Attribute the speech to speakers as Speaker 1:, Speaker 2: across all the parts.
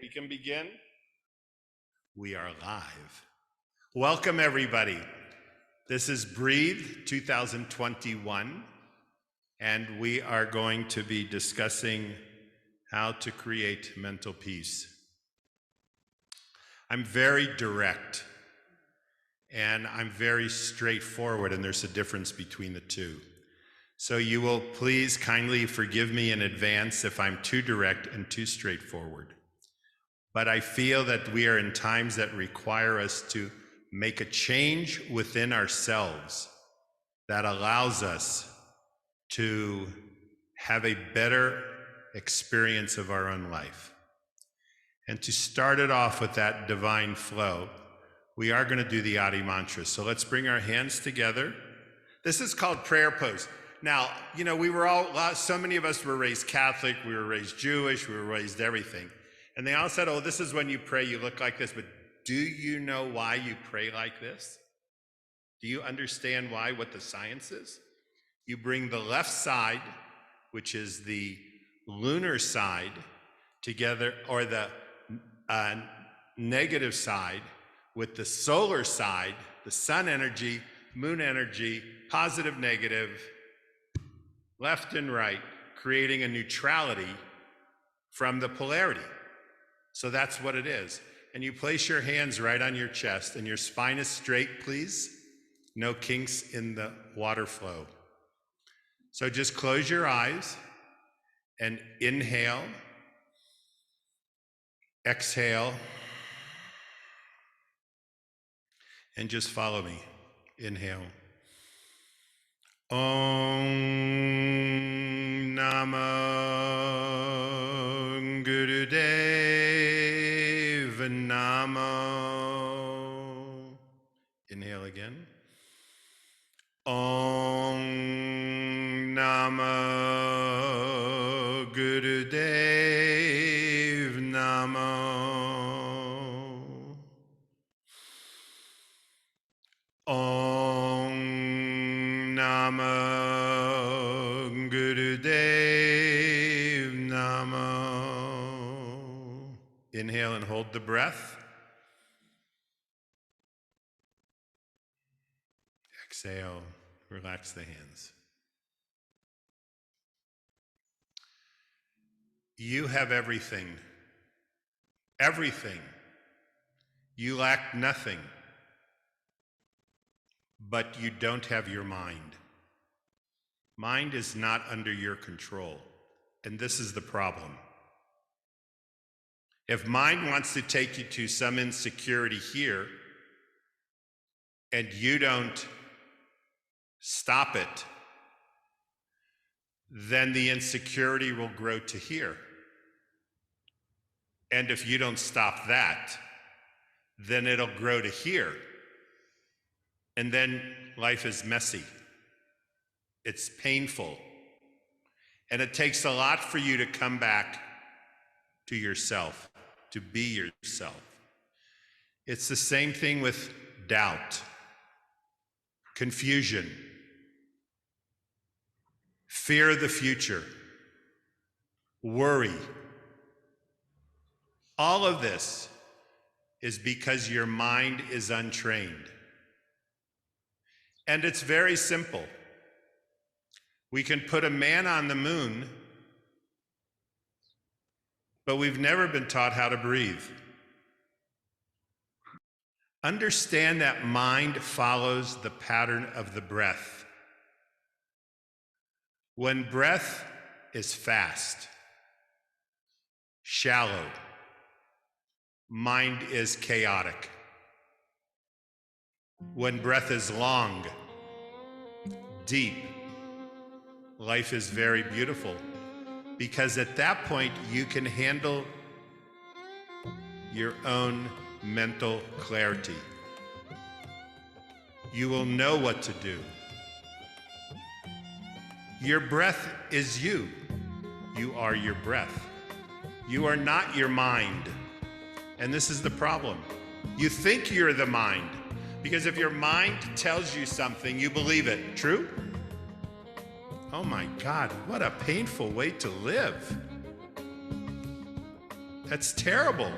Speaker 1: We can begin. We are live. Welcome, everybody. This is Breathe 2021, and we are going to be discussing how to create mental peace. I'm very direct, and I'm very straightforward, and there's a difference between the two. So you will please kindly forgive me in advance if I'm too direct and too straightforward. But I feel that we are in times that require us to make a change within ourselves that allows us to have a better experience of our own life. And to start it off with that divine flow, we are going to do the Adi mantra. So let's bring our hands together. This is called prayer pose. Now, you know, so many of us were raised Catholic, we were raised Jewish, we were raised everything. And they all said, oh, this is when you pray, you look like this. But do you know why you pray like this? Do you understand why, what the science is? You bring the left side, which is the lunar side, together, or the negative side with the solar side, the sun energy, moon energy, positive, negative, left and right, creating a neutrality from the polarity. So that's what it is. And you place your hands right on your chest and your spine is straight, please. No kinks in the water flow. So just close your eyes and inhale, exhale, and just follow me. Inhale. Om Namah Gurudev Namo. Inhale again. Om Namah Gurudev Namo. Om Namah Gurudev Namo. Inhale and hold the breath. Exhale, relax the hands. You have everything. Everything. You lack nothing. But you don't have your mind. Mind is not under your control. And this is the problem. If mind wants to take you to some insecurity here, and you don't stop it, then the insecurity will grow to here. And if you don't stop that, then it'll grow to here. And then life is messy. It's painful. And it takes a lot for you to come back to yourself, to be yourself. It's the same thing with doubt, confusion, fear of the future, worry. All of this is because your mind is untrained. And it's very simple. We can put a man on the moon, but we've never been taught how to breathe. Understand that mind follows the pattern of the breath. When breath is fast, shallow, mind is chaotic. When breath is long, deep, life is very beautiful, because at that point you can handle your own mental clarity. You will know what to do. Your breath is you. You are your breath. You are not your mind. And this is the problem. You think you're the mind. Because if your mind tells you something, you believe it. True? Oh my God, what a painful way to live. That's terrible.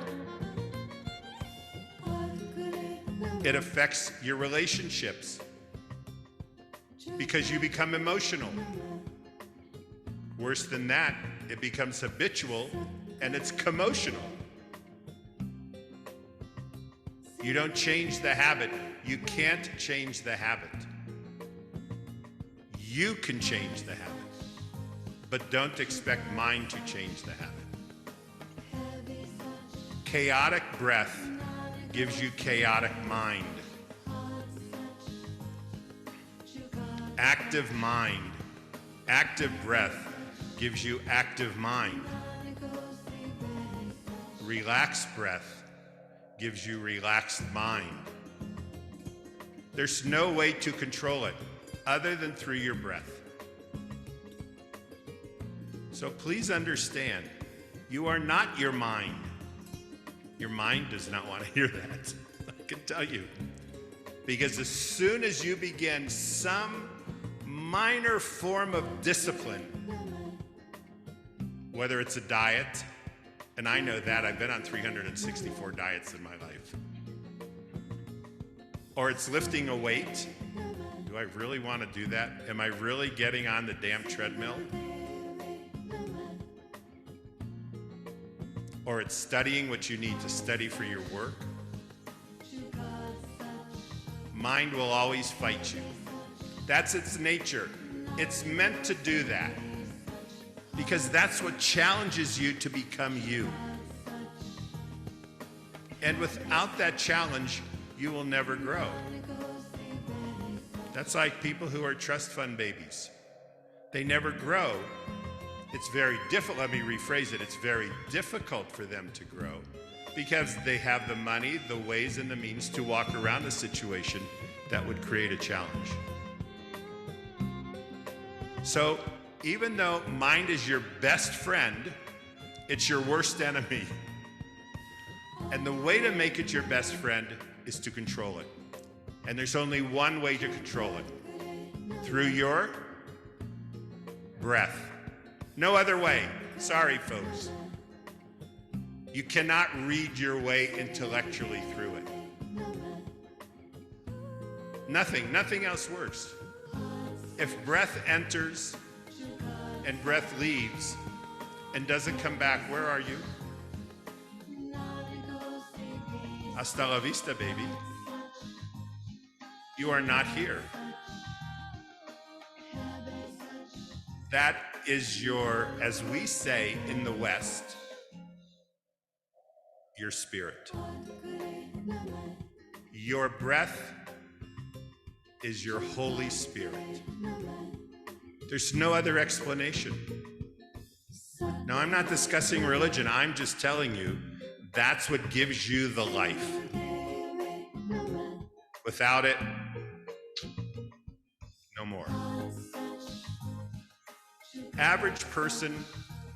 Speaker 1: It affects your relationships because you become emotional. Worse than that, it becomes habitual and it's commotional. You don't change the habit. You can't change the habit. You can change the habit, but don't expect mind to change the habit. Chaotic breath gives you chaotic mind. Active mind, active breath gives you active mind. Relaxed breath gives you relaxed mind. There's no way to control it other than through your breath. So please understand, you are not your mind. Your mind does not want to hear that, I can tell you. Because as soon as you begin some minor form of discipline, whether it's a diet, and I know that, I've been on 364 diets in my life, or it's lifting a weight. Do I really want to do that? Am I really getting on the damn treadmill? Or it's studying what you need to study for your work. Mind will always fight you. That's its nature. It's meant to do that because that's what challenges you to become you. And without that challenge, you will never grow. That's like people who are trust fund babies. They never grow. It's very difficult, let me rephrase it, it's very difficult for them to grow because they have the money, the ways, and the means to walk around a situation that would create a challenge. So even though mind is your best friend, it's your worst enemy. And the way to make it your best friend is to control it. And there's only one way to control it, through your breath. No other way. Sorry, folks. You cannot read your way intellectually through it. Nothing else works. If breath enters and breath leaves and doesn't come back, where are you? Hasta la vista, baby. You are not here. That is your, as we say in the West, your spirit. Your breath is your Holy Spirit. There's no other explanation. Now, I'm not discussing religion. I'm just telling you that's what gives you the life. Without it, no more. Average person,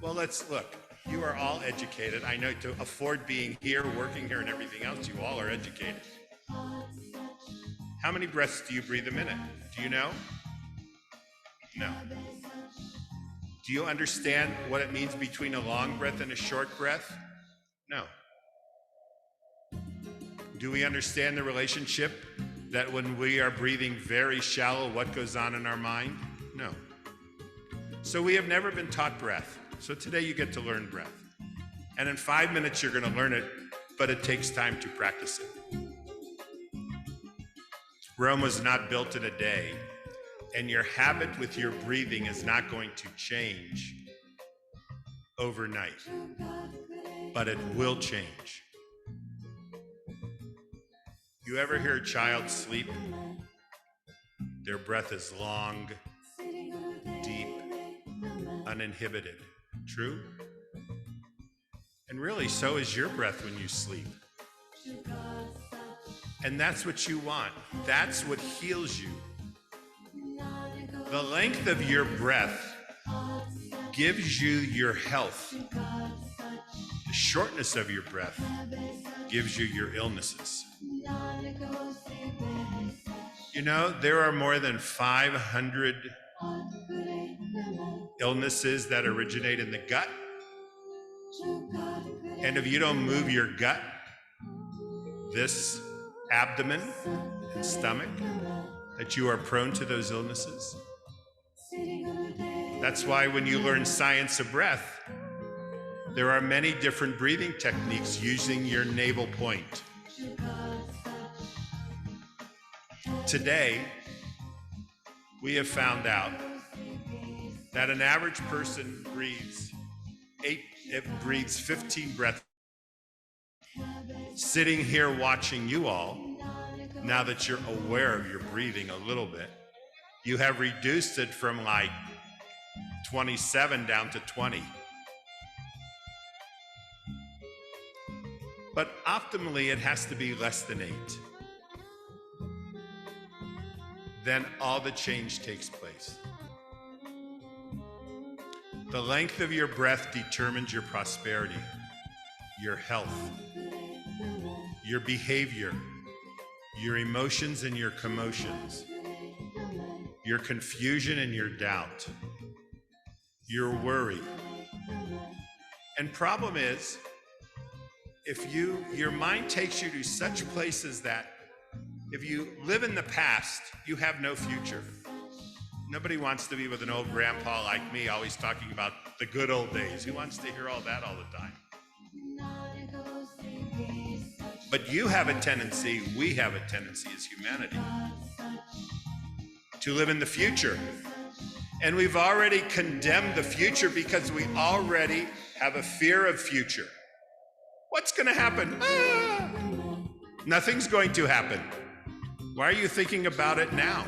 Speaker 1: well, let's look. You are all educated. I know to afford being here, working here, and everything else, you all are educated. How many breaths do you breathe a minute? Do you know? No. Do you understand what it means between a long breath and a short breath? No. Do we understand the relationship that when we are breathing very shallow, what goes on in our mind? No. So we have never been taught breath. So today you get to learn breath. And in 5 minutes you're going to learn it, but it takes time to practice it. Rome was not built in a day, and your habit with your breathing is not going to change overnight, but it will change. You ever hear a child sleep? Their breath is long, deep, uninhibited. True? And really, so is your breath when you sleep. And that's what you want. That's what heals you. The length of your breath gives you your health. The shortness of your breath gives you your illnesses. You know, there are more than 500 illnesses that originate in the gut. And if you don't move your gut, this abdomen and stomach, that you are prone to those illnesses. That's why when you learn science of breath, there are many different breathing techniques using your navel point. Today, we have found out that an average person breathes 15 breaths. Sitting here watching you all, now that you're aware of your breathing a little bit, you have reduced it from like 27 down to 20. But optimally, it has to be less than 8. Then all the change takes place. The length of your breath determines your prosperity, your health, your behavior, your emotions and your commotions, your confusion and your doubt, your worry. And problem is, if your mind takes you to such places that if you live in the past, you have no future. Nobody wants to be with an old grandpa like me, always talking about the good old days. Who wants to hear all that all the time? But you have a tendency, we have a tendency as humanity, to live in the future. And we've already condemned the future because we already have a fear of future. What's going to happen? Ah! Nothing's going to happen. Why are you thinking about it now?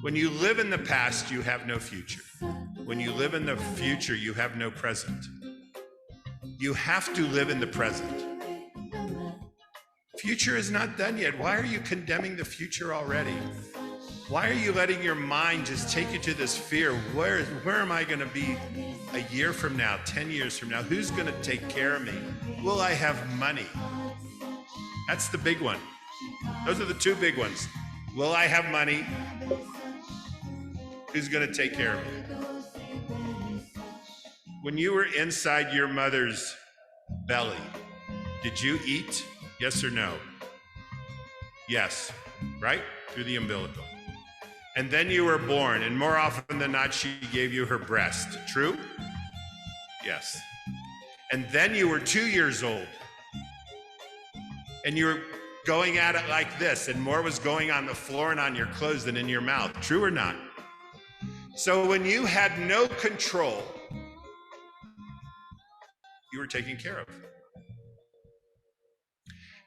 Speaker 1: When you live in the past, you have no future. When you live in the future, you have no present. You have to live in the present. Future is not done yet. Why are you condemning the future already? Why are you letting your mind just take you to this fear? Where am I going to be a year from now, 10 years from now? Who's going to take care of me? Will I have money? That's the big one. Those are the two big ones. Will I have money? Who's going to take care of me? When you were inside your mother's belly, did you eat? Yes or no? Yes, right? Through the umbilical. And then you were born, and more often than not, she gave you her breast. True? Yes. And then you were 2 years old, and you were going at it like this, and more was going on the floor and on your clothes than in your mouth. True or not? So when you had no control, you were taken care of.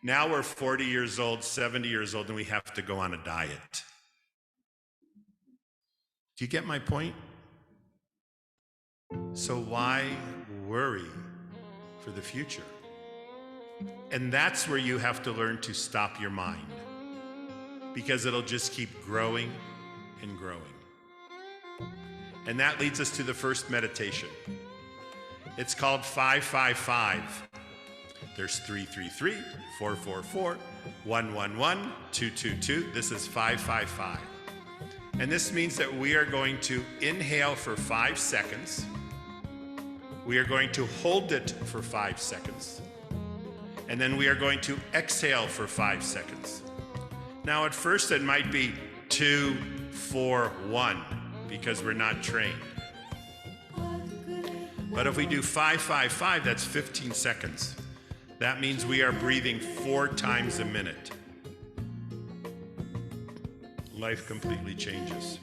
Speaker 1: Now we're 40 years old, 70 years old, and we have to go on a diet. Do you get my point? So why worry for the future? And that's where you have to learn to stop your mind, because it'll just keep growing and growing. And that leads us to the first meditation. It's called 555. There's 333, 444, 111, 222. This is 555. And this means that we are going to inhale for 5 seconds. We are going to hold it for 5 seconds. And then we are going to exhale for 5 seconds. Now at first it might be 2, 4, 1 because we're not trained. But if we do 555, that's 15 seconds. That means we are breathing 4 times a minute. Life completely changes.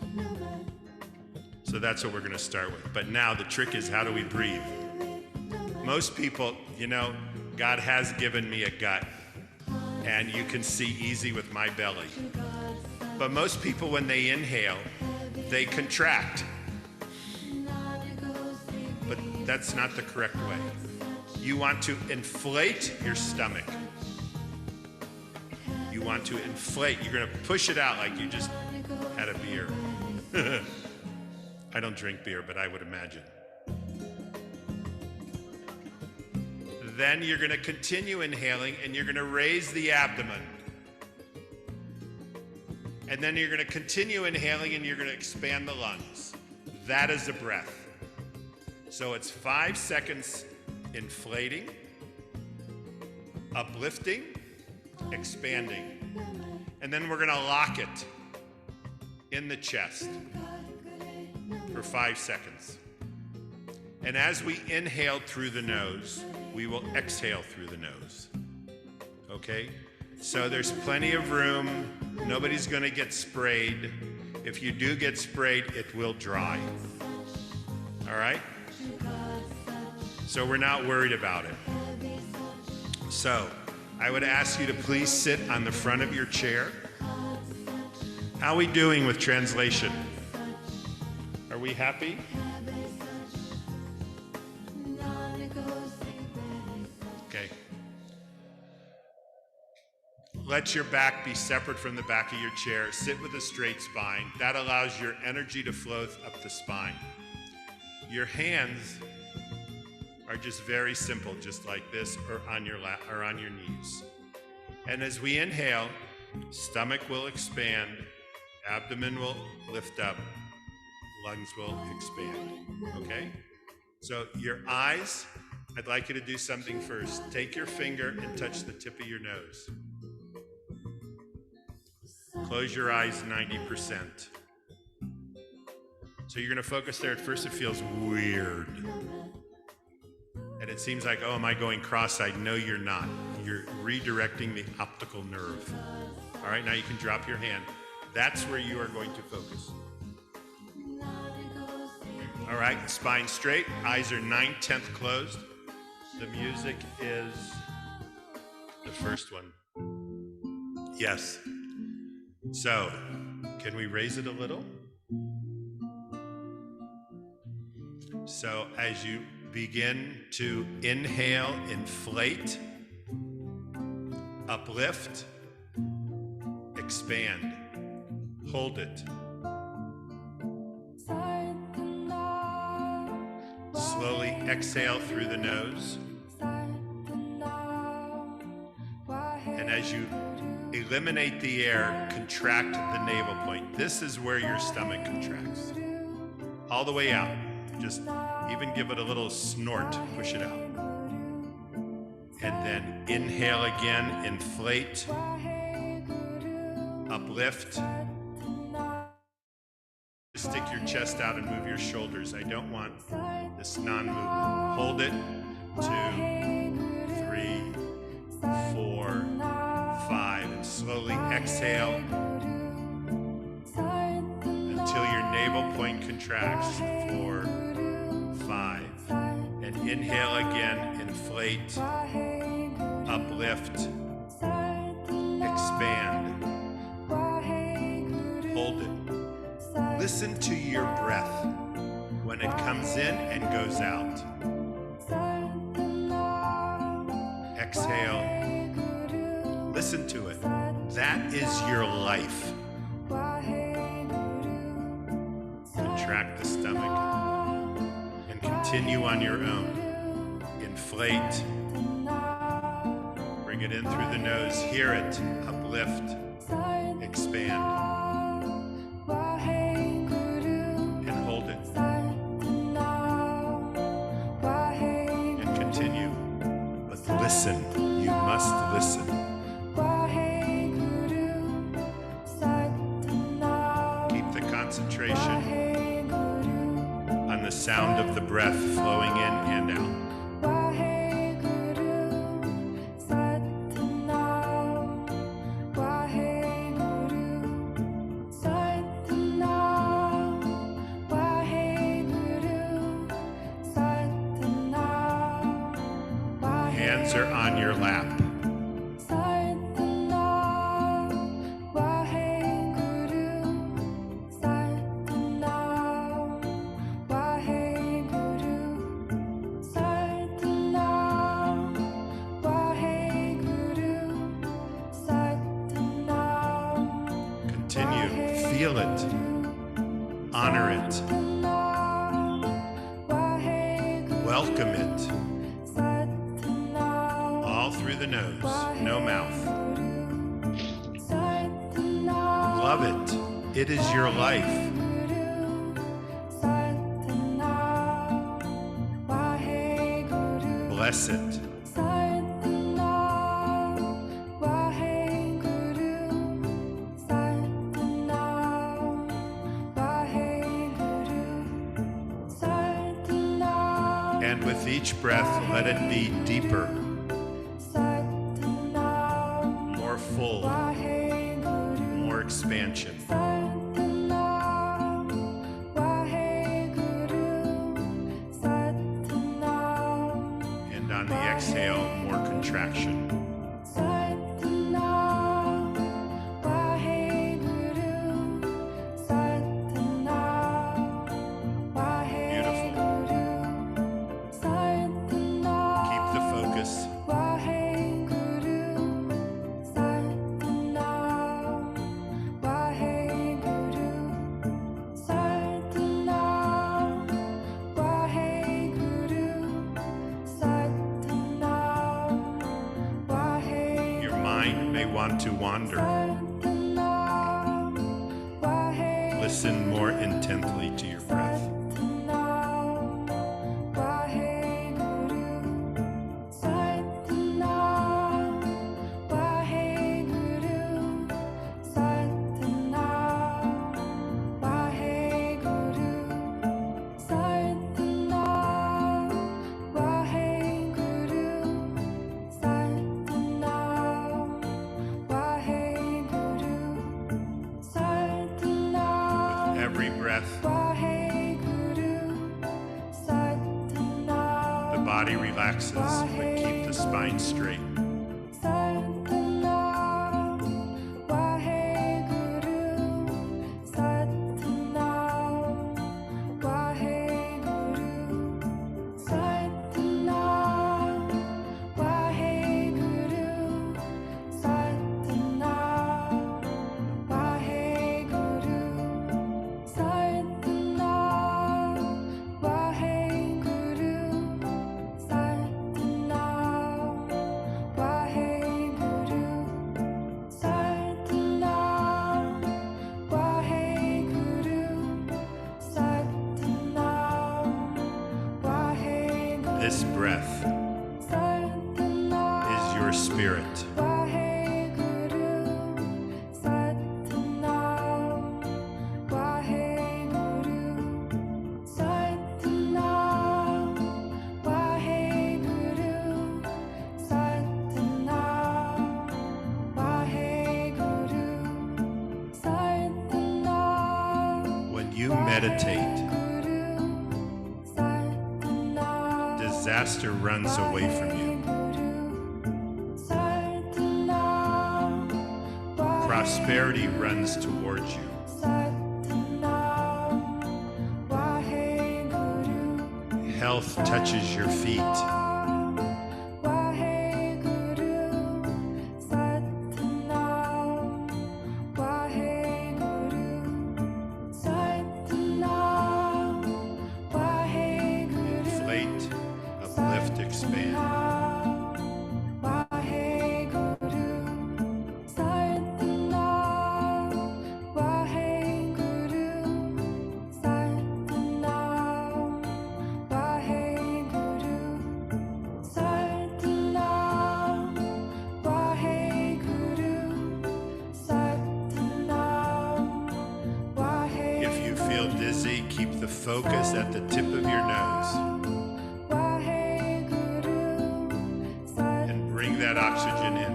Speaker 1: So that's what we're going to start with. But now the trick is, how do we breathe? Most people, God has given me a gut, and you can see easy with my belly. But most people, when they inhale, they contract. But that's not the correct way. You want to inflate your stomach. You want to inflate. You're going to push it out like you just had a beer. I don't drink beer, but I would imagine. Then you're going to continue inhaling, and you're going to raise the abdomen. And then you're going to continue inhaling, and you're going to expand the lungs. That is a breath. So it's 5 seconds inflating, uplifting, expanding. And then we're going to lock it in the chest for 5 seconds. And as we inhale through the nose, we will exhale through the nose. Okay? So there's plenty of room. Nobody's going to get sprayed. If you do get sprayed, it will dry. All right? So we're not worried about it. So I would ask you to please sit on the front of your chair. How are we doing with translation? Are we happy? Okay. Let your back be separate from the back of your chair. Sit with a straight spine. That allows your energy to flow up the spine. Your hands are just very simple, just like this, or on your lap or on your knees. And as we inhale, stomach will expand, abdomen will lift up, lungs will expand. Okay? So your eyes, I'd like you to do something first. Take your finger and touch the tip of your nose. Close your eyes 90%. So you're going to focus there. At first it feels weird. And it seems like, oh, am I going cross-eyed? No, you're not. You're redirecting the optical nerve. All right, now you can drop your hand. That's where you are going to focus. All right, spine straight. Eyes are 9/10 closed. The music is the first one. Yes. So, can we raise it a little? So, as you begin to inhale, inflate, uplift, expand, hold it. Slowly exhale through the nose. And as you eliminate the air, contract the navel point. This is where your stomach contracts. All the way out. Just even give it a little snort, push it out. And then inhale again, inflate, uplift. Stick your chest out and move your shoulders. I don't want this non-movement. Hold it. 2, 3, 4, 5. And slowly exhale until your navel point contracts. 4, 5. And inhale again, inflate, uplift, expand. Hold it. Listen to your breath when it comes in and goes out. Exhale. Listen to it. That is your life. Contract the stomach and continue on your own. Inflate. Bring it in through the nose. Hear it. Uplift. Expand. Listen. You must listen. Keep the concentration on the sound of the breath flowing in and out. Are on your lap. Continue. Feel it. Honor it. Welcome it. Through the nose, no mouth. Love it. It is your life. Bless bless it. And with each breath, let it be deeper, more full, more expansion. And on the exhale, more contraction. Want to wander. Listen more intently to your breath. Every breath, the body relaxes, but keep the spine straight. This breath is your spirit. When you meditate, disaster runs away from you. Prosperity runs towards you. Health touches your feet. Expand. If you feel dizzy, keep the focus at the tip of your nose. That oxygen in.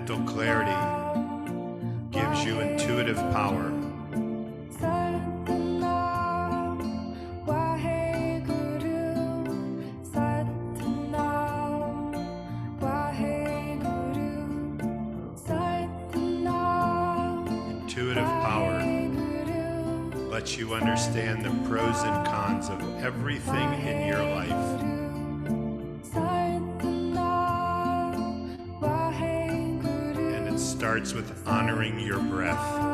Speaker 1: mental clarity, gives you intuitive power. Intuitive power lets you understand the pros and cons of everything in your life. And it starts with honoring your breath.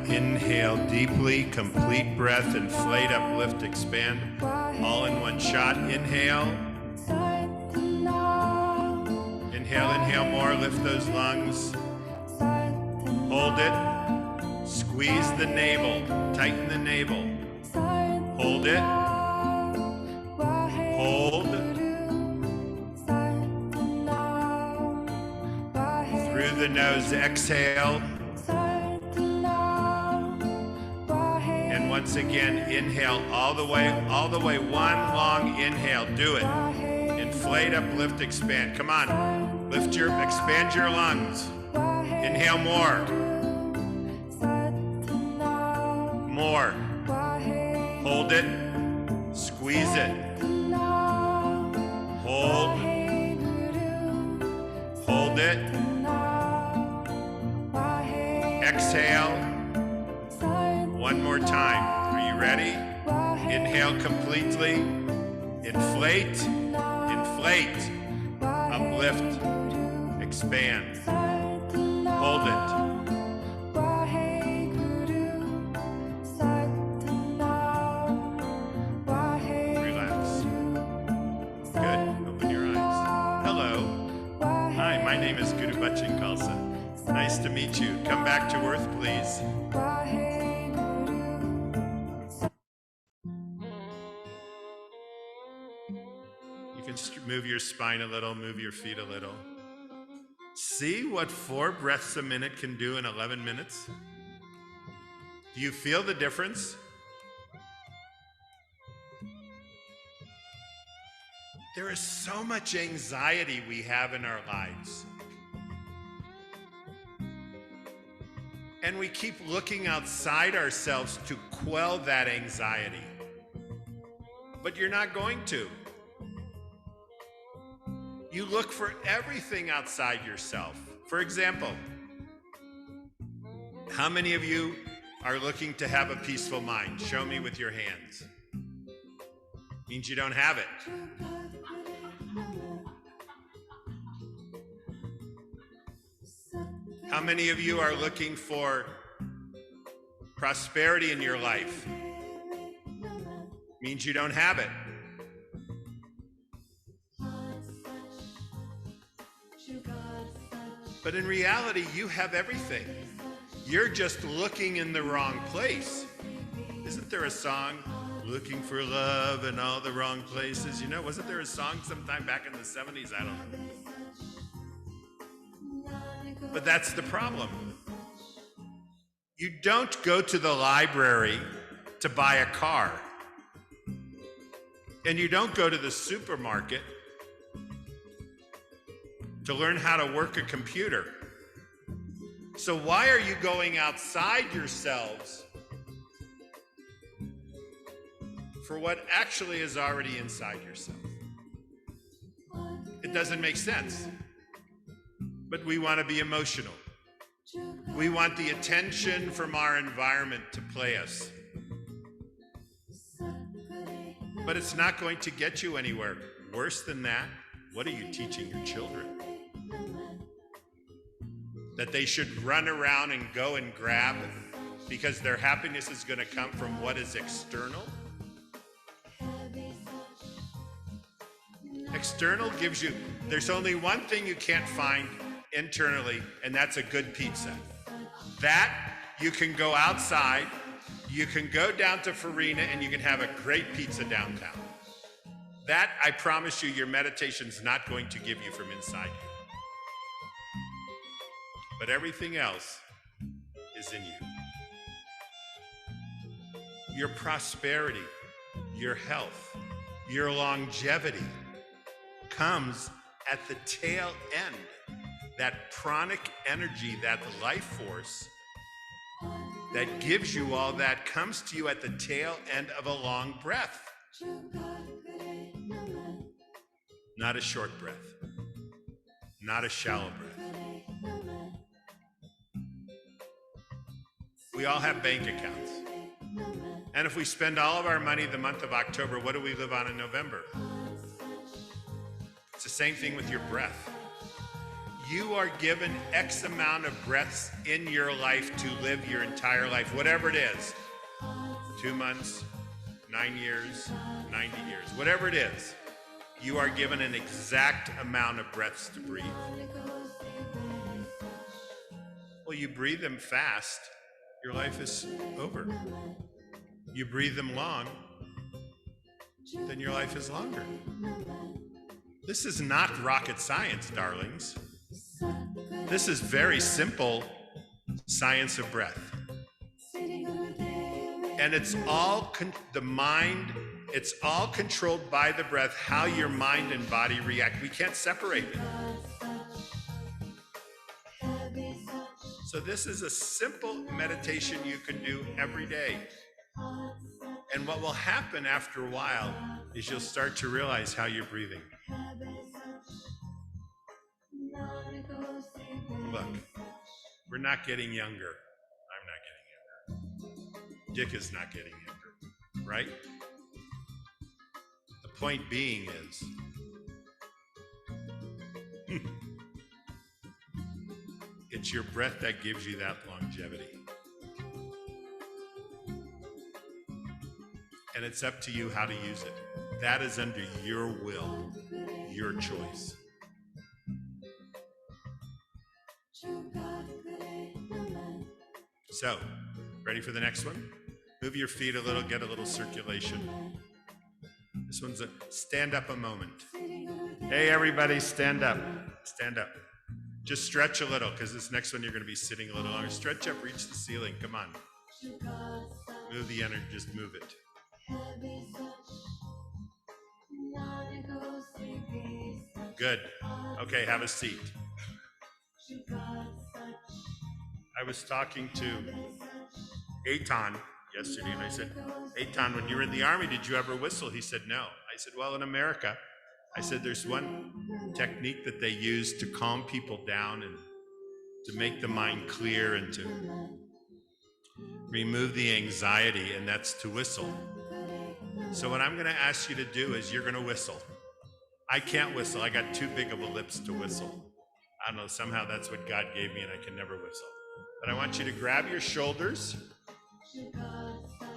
Speaker 1: Inhale deeply, complete breath, inflate, uplift, expand, all in one shot. Inhale. Inhale, inhale more, lift those lungs. Hold it. Squeeze the navel, tighten the navel. Hold it. Hold. Through the nose, exhale. Once again, inhale all the way, one long inhale. Do it. Inflate, uplift, expand. Come on. Expand your lungs. Inhale more. More. Hold it. Squeeze it. Hold. Hold it. Exhale. One more time. Are you ready? Inhale completely. Inflate. Inflate. Uplift. Expand. Hold it. Relax. Good. Open your eyes. Hello. Hi, my name is Guru Bachan Khalsa. Nice to meet you. Come back to earth, please. Move your spine a little, move your feet a little. See what 4 breaths a minute can do in 11 minutes? Do you feel the difference? There is so much anxiety we have in our lives. And we keep looking outside ourselves to quell that anxiety. But you're not going to. You look for everything outside yourself. For example, how many of you are looking to have a peaceful mind? Show me with your hands. Means you don't have it. How many of you are looking for prosperity in your life? Means you don't have it. But in reality, you have everything. You're just looking in the wrong place. Isn't there a song, looking for love in all the wrong places? You know, wasn't there a song sometime back in the 70s? I don't know. But that's the problem. You don't go to the library to buy a car. And you don't go to the supermarket to learn how to work a computer. So why are you going outside yourselves for what actually is already inside yourself? It doesn't make sense. But we want to be emotional. We want the attention from our environment to play us. But it's not going to get you anywhere. Worse than that, what are you teaching your children? That they should run around and go and grab because their happiness is going to come from what is external? External gives you, there's only one thing you can't find internally, and that's a good pizza. That you can go outside, you can go down to Farina, and you can have a great pizza downtown. That, I promise you, your meditation's not going to give you from inside you. But everything else is in you. Your prosperity, your health, your longevity comes at the tail end. That pranic energy, that life force that gives you all that comes to you at the tail end of a long breath. Not a short breath. Not a shallow breath. We all have bank accounts. And if we spend all of our money the month of October, what do we live on in November? It's the same thing with your breath. You are given X amount of breaths in your life to live your entire life, whatever it is. 2 months, 9 years, 90 years, whatever it is. You are given an exact amount of breaths to breathe. Well, you breathe them fast, your life is over. You breathe them long, then your life is longer. This is not rocket science, darlings. This is very simple science of breath. And it's all the mind, it's all controlled by the breath, how your mind and body react. We can't separate it. So this is a simple meditation you can do every day. And what will happen after a while is you'll start to realize how you're breathing. Look, we're not getting younger. I'm not getting younger. Dick is not getting younger, right? The point being is, it's your breath that gives you that longevity. And it's up to you how to use it. That is under your will, your choice. So, ready for the next one? Move your feet a little, get a little circulation. This one's a stand up a moment. Hey everybody, stand up. Stand up. Just stretch a little, because this next one you're going to be sitting a little longer. Stretch up, reach the ceiling. Come on. Move the energy, just move it. Good. Okay, have a seat. I was talking to Eitan yesterday, and I said, Eitan, when you were in the Army, did you ever whistle? He said, no. I said, well, in America, I said, there's one technique that they use to calm people down and to make the mind clear and to remove the anxiety, and that's to whistle. So what I'm going to ask you to do is you're going to whistle. I can't whistle. I got too big of a lips to whistle. I don't know, somehow that's what God gave me and I can never whistle. But I want you to grab your shoulders,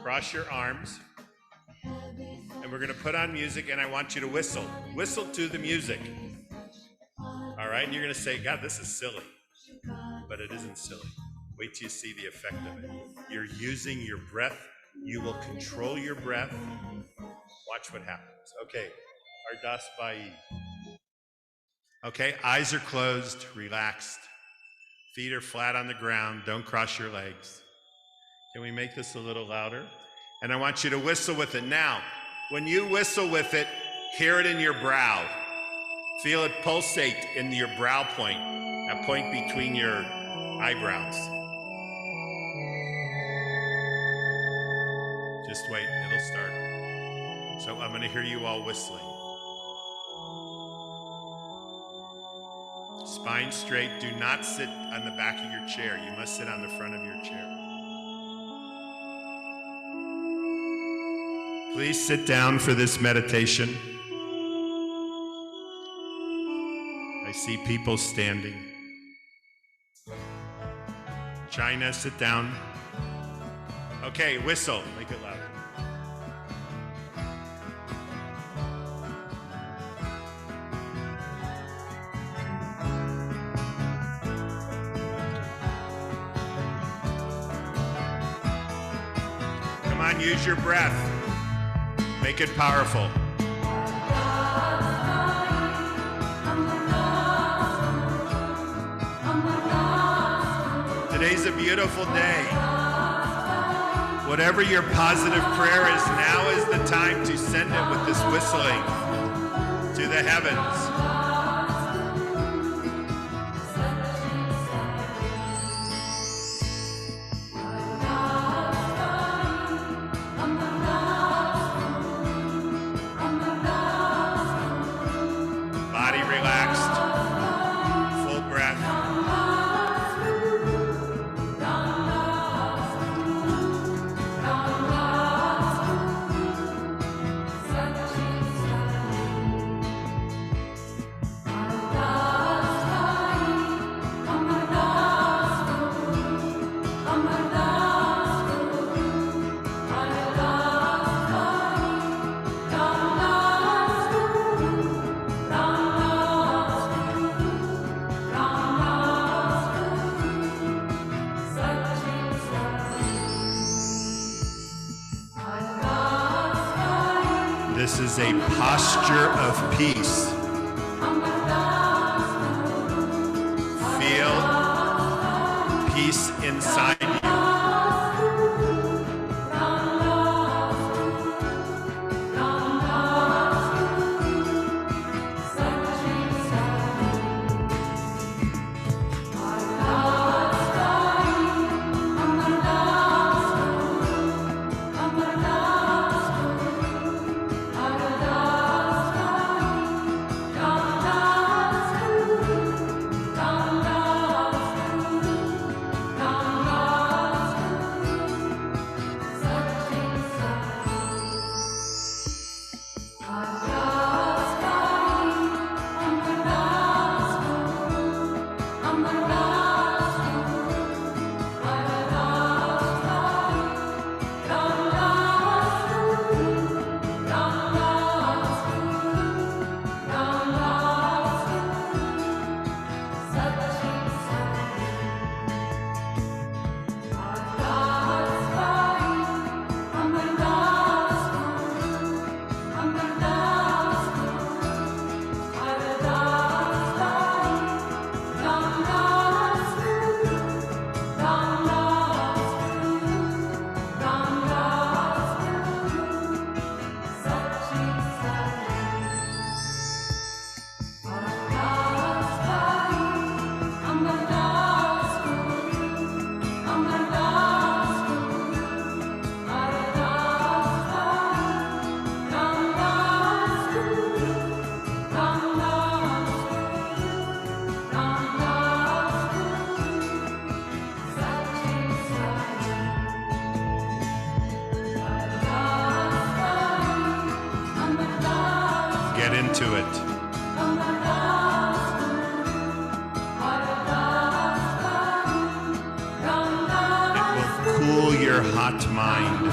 Speaker 1: cross your arms, and we're going to put on music, and I want you to whistle. Whistle to the music. All right? And you're going to say, God, this is silly. But it isn't silly. Wait till you see the effect of it. You're using your breath. You will control your breath. Watch what happens. Okay, Ardas Bai. Okay, eyes are closed, relaxed. Feet are flat on the ground. Don't cross your legs. Can we make this a little louder? And I want you to whistle with it. Now, when you whistle with it, hear it in your brow. Feel it pulsate in your brow point, that point between your eyebrows. Just wait, it'll start. So I'm going to hear you all whistling. Spine straight. Do not sit on the back of your chair. You must sit on the front of your chair. Please sit down for this meditation. I see people standing. China, sit down. Okay, whistle. Make it louder. Come on, use your breath. Make it powerful. Today's a beautiful day. Whatever your positive prayer is, now is the time to send it with this whistling to the heavens. Body relaxed, full breath. This is a posture of peace. Feel peace inside you. Get into it. It will cool your hot mind.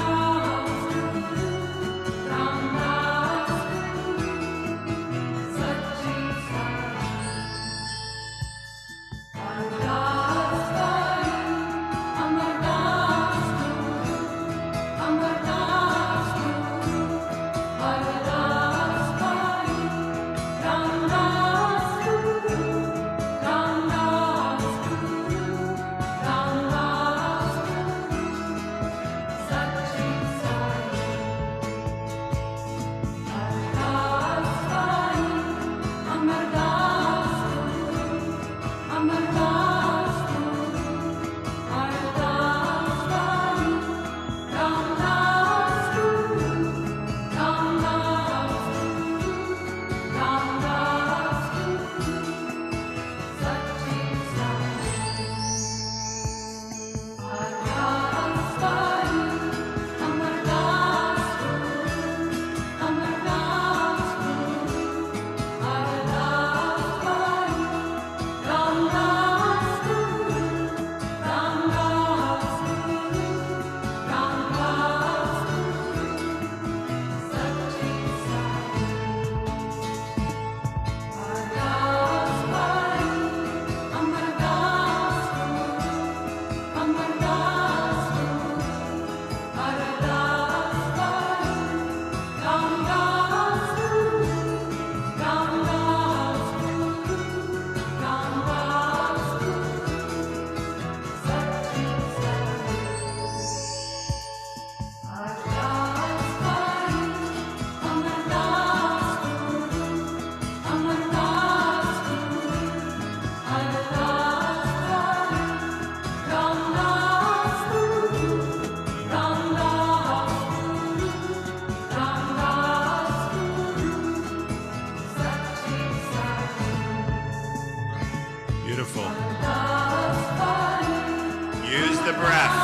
Speaker 1: the breath.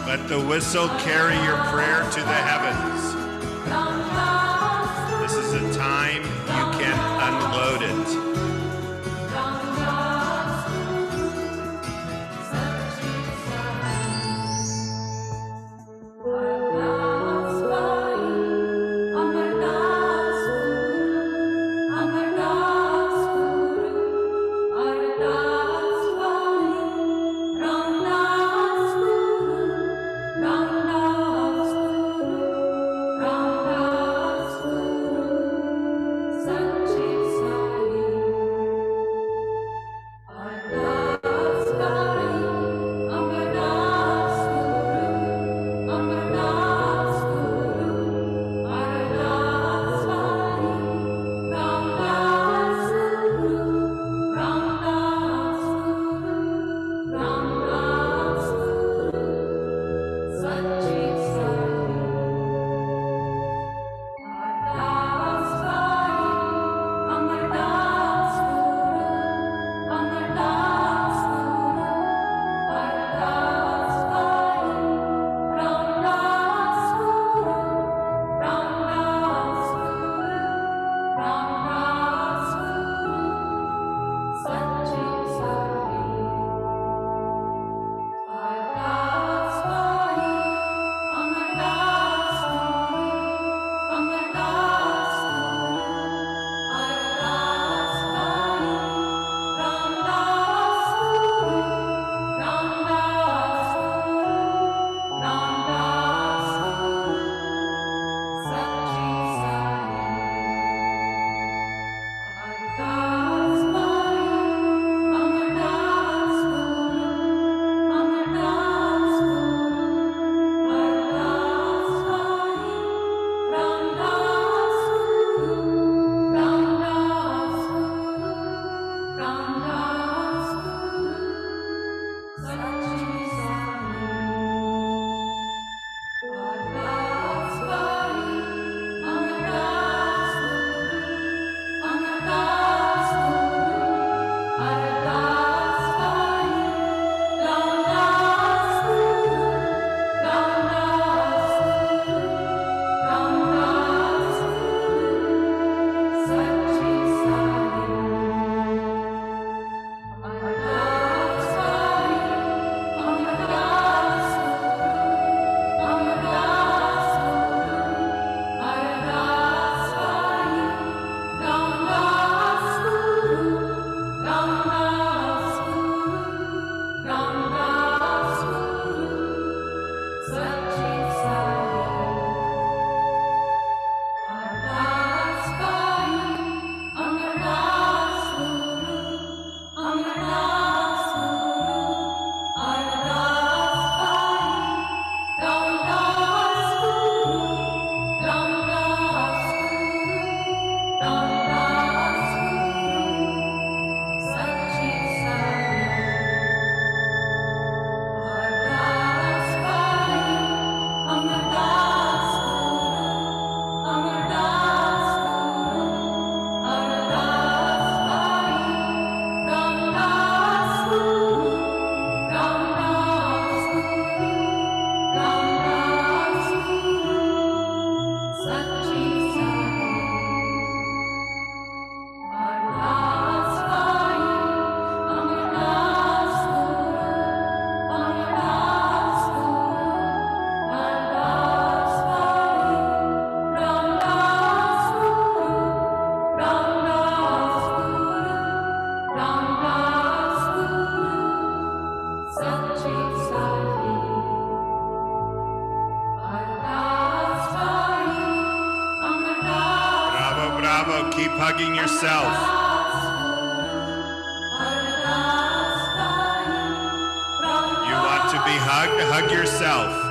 Speaker 1: Let the whistle carry your prayer to the heavens. This is a time you can unload it. Keep hugging yourself. You want to be hugged? Hug yourself.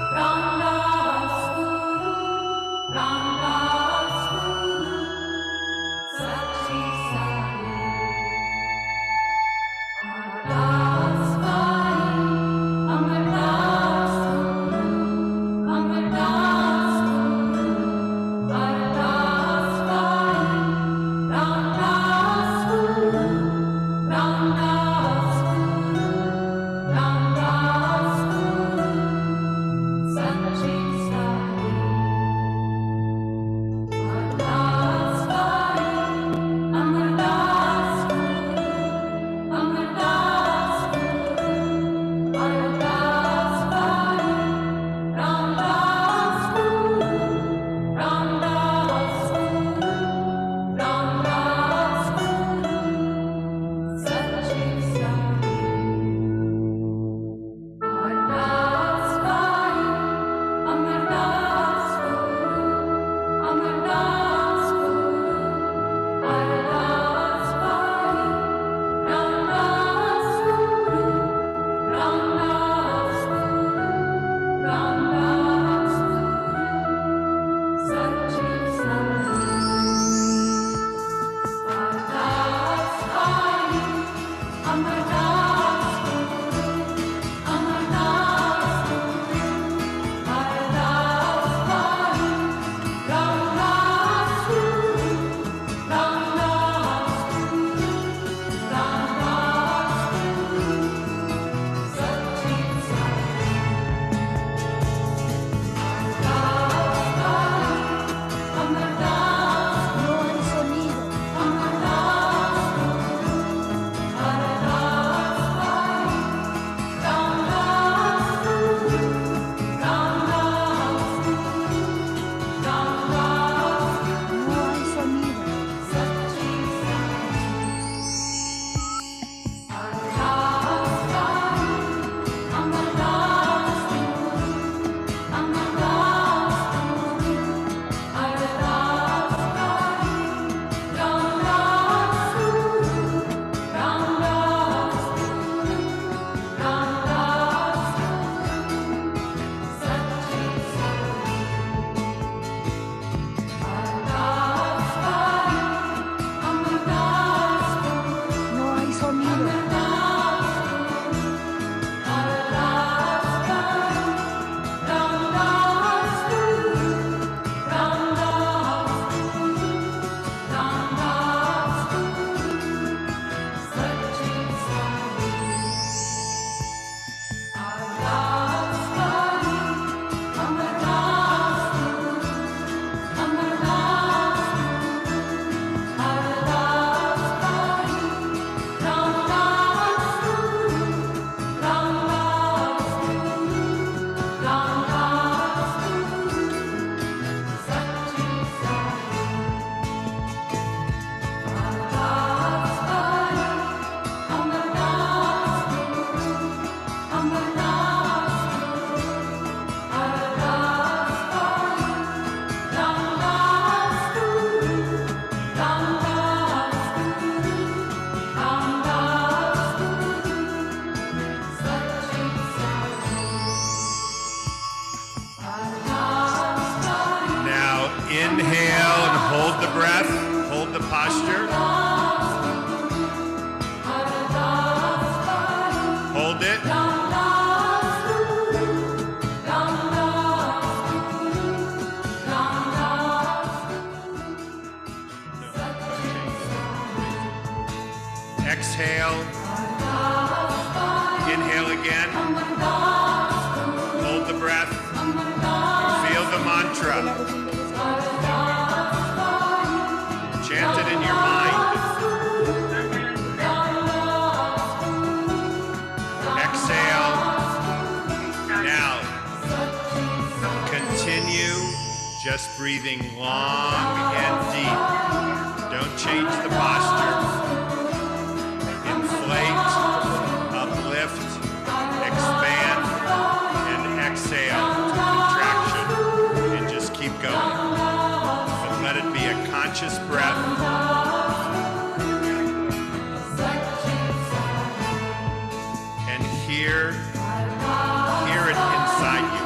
Speaker 1: Exhale. Inhale again. Hold the breath. Feel the mantra. Chant it in your mind. Exhale. Now, continue just breathing long and deep. Don't change the posture. Inflate, uplift, expand, and exhale to contraction. And just keep going. But let it be a conscious breath. And hear it inside you.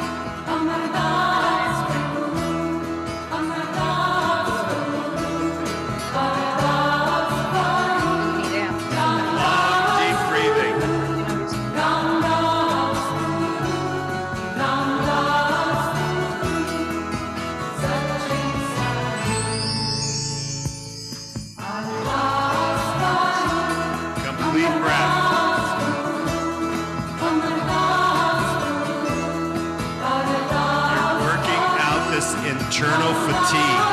Speaker 1: Internal fatigue.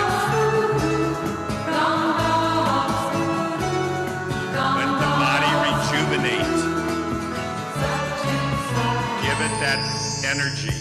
Speaker 1: Let the body rejuvenate. Give it that energy.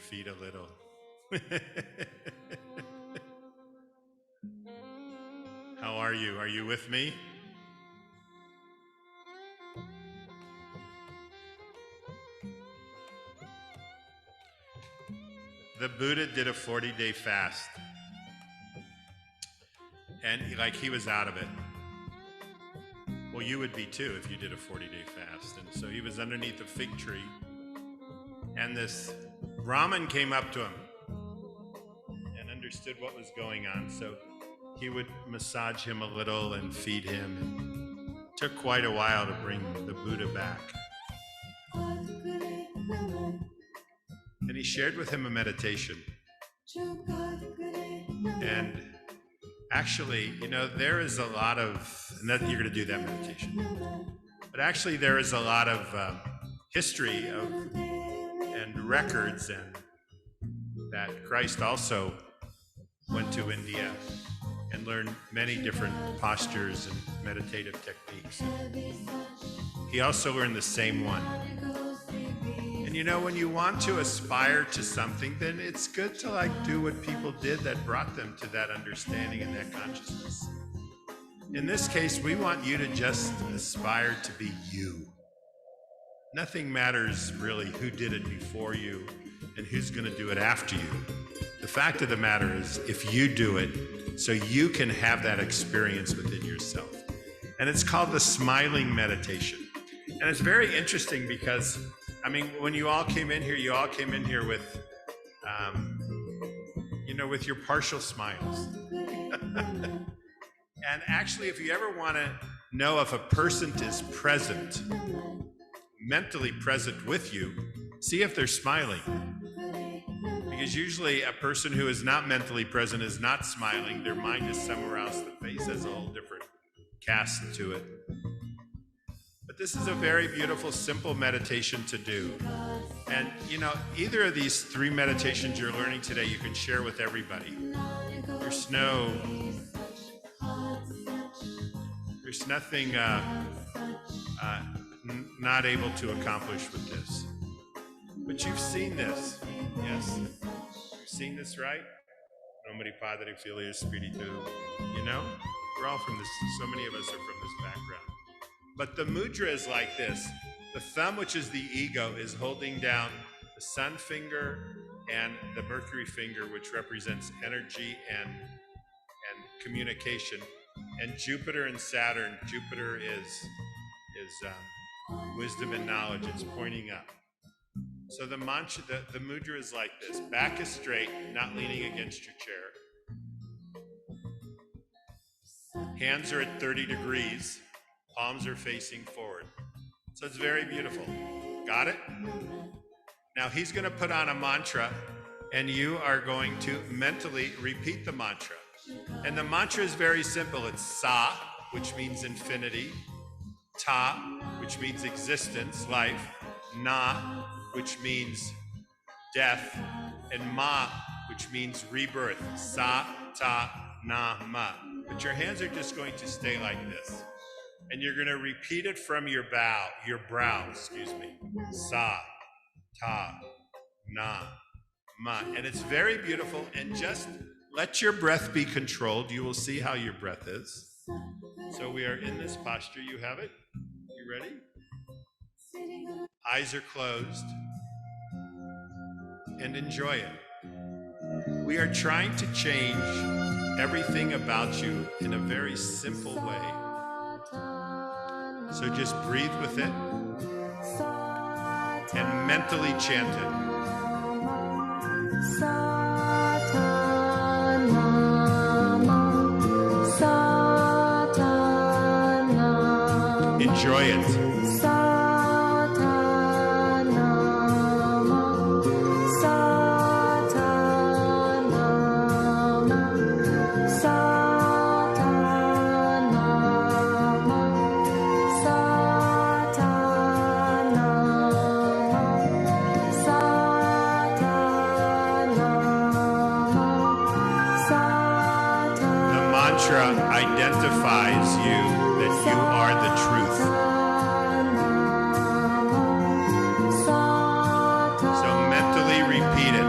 Speaker 1: Feet a little. How are you? Are you with me? The Buddha did a 40-day fast. And he was out of it. Well, you would be too if you did a 40-day fast. And so he was underneath a fig tree. And this Brahmin came up to him and understood what was going on. So he would massage him a little and feed him. And it took quite a while to bring the Buddha back. And he shared with him a meditation. And actually, there is a lot of, and that you're going to do that meditation. But actually, there is a lot of history and records, and that Christ also went to India and learned many different postures and meditative techniques. He also learned the same one. And when you want to aspire to something, then it's good to do what people did that brought them to that understanding and that consciousness. In this case, we want you to just aspire to be you. Nothing matters really who did it before you and who's going to do it after you. The fact of the matter is, if you do it, so you can have that experience within yourself. And it's called the smiling meditation. And it's very interesting because, when you all came in here with, with your partial smiles. And actually, if you ever want to know if a person is present, mentally present with you, see if they're smiling. Because usually a person who is not mentally present is not smiling. Their mind is somewhere else. The face has a whole different cast to it. But this is a very beautiful, simple meditation to do. And, either of these 3 meditations you're learning today, you can share with everybody. There's nothing not able to accomplish with this. But you've seen this. Yes? You've seen this, right? Nombre Padre, Filio, Espiritu. We're all from this. So many of us are from this background. But the mudra is like this. The thumb, which is the ego, is holding down the sun finger and the Mercury finger, which represents energy and communication. And Jupiter and Saturn, Jupiter is wisdom and knowledge. It's pointing up. So the mantra, the mudra is like this. Back is straight, not leaning against your chair. Hands are at 30 degrees. Palms are facing forward. So it's very beautiful. Got it? Now he's going to put on a mantra, and you are going to mentally repeat the mantra. And the mantra is very simple. It's Sa, which means infinity. Ta, which means existence, life. Na, which means death. And Ma, which means rebirth. Sa, ta, na, ma. But your hands are just going to stay like this. And you're going to repeat it from your brow, Sa, ta, na, ma. And it's very beautiful. And just let your breath be controlled. You will see how your breath is. So we are in this posture. You have it? You ready? Eyes are closed. And enjoy it. We are trying to change everything about you in a very simple way. So just breathe with it and mentally chant it. Enjoy it. Identifies you that you are the truth. So mentally repeat it.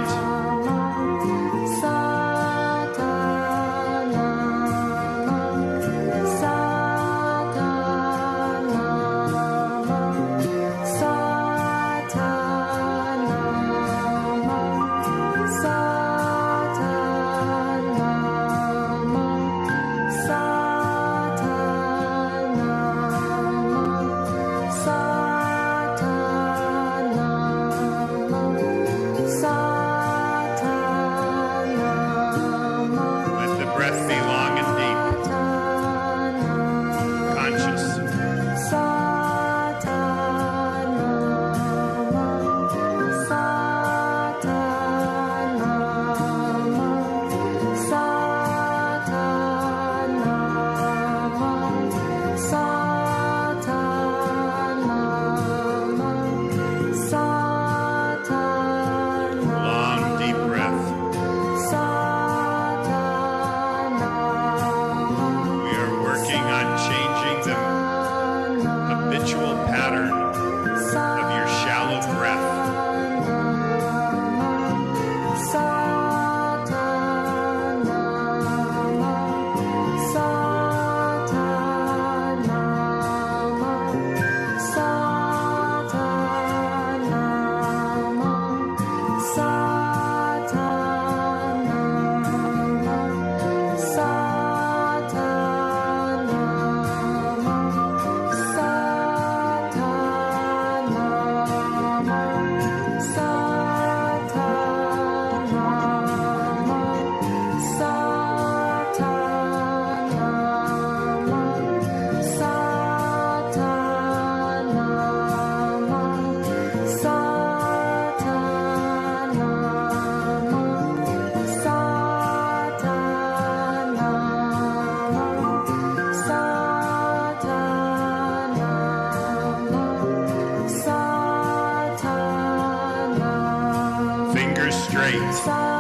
Speaker 1: through straight.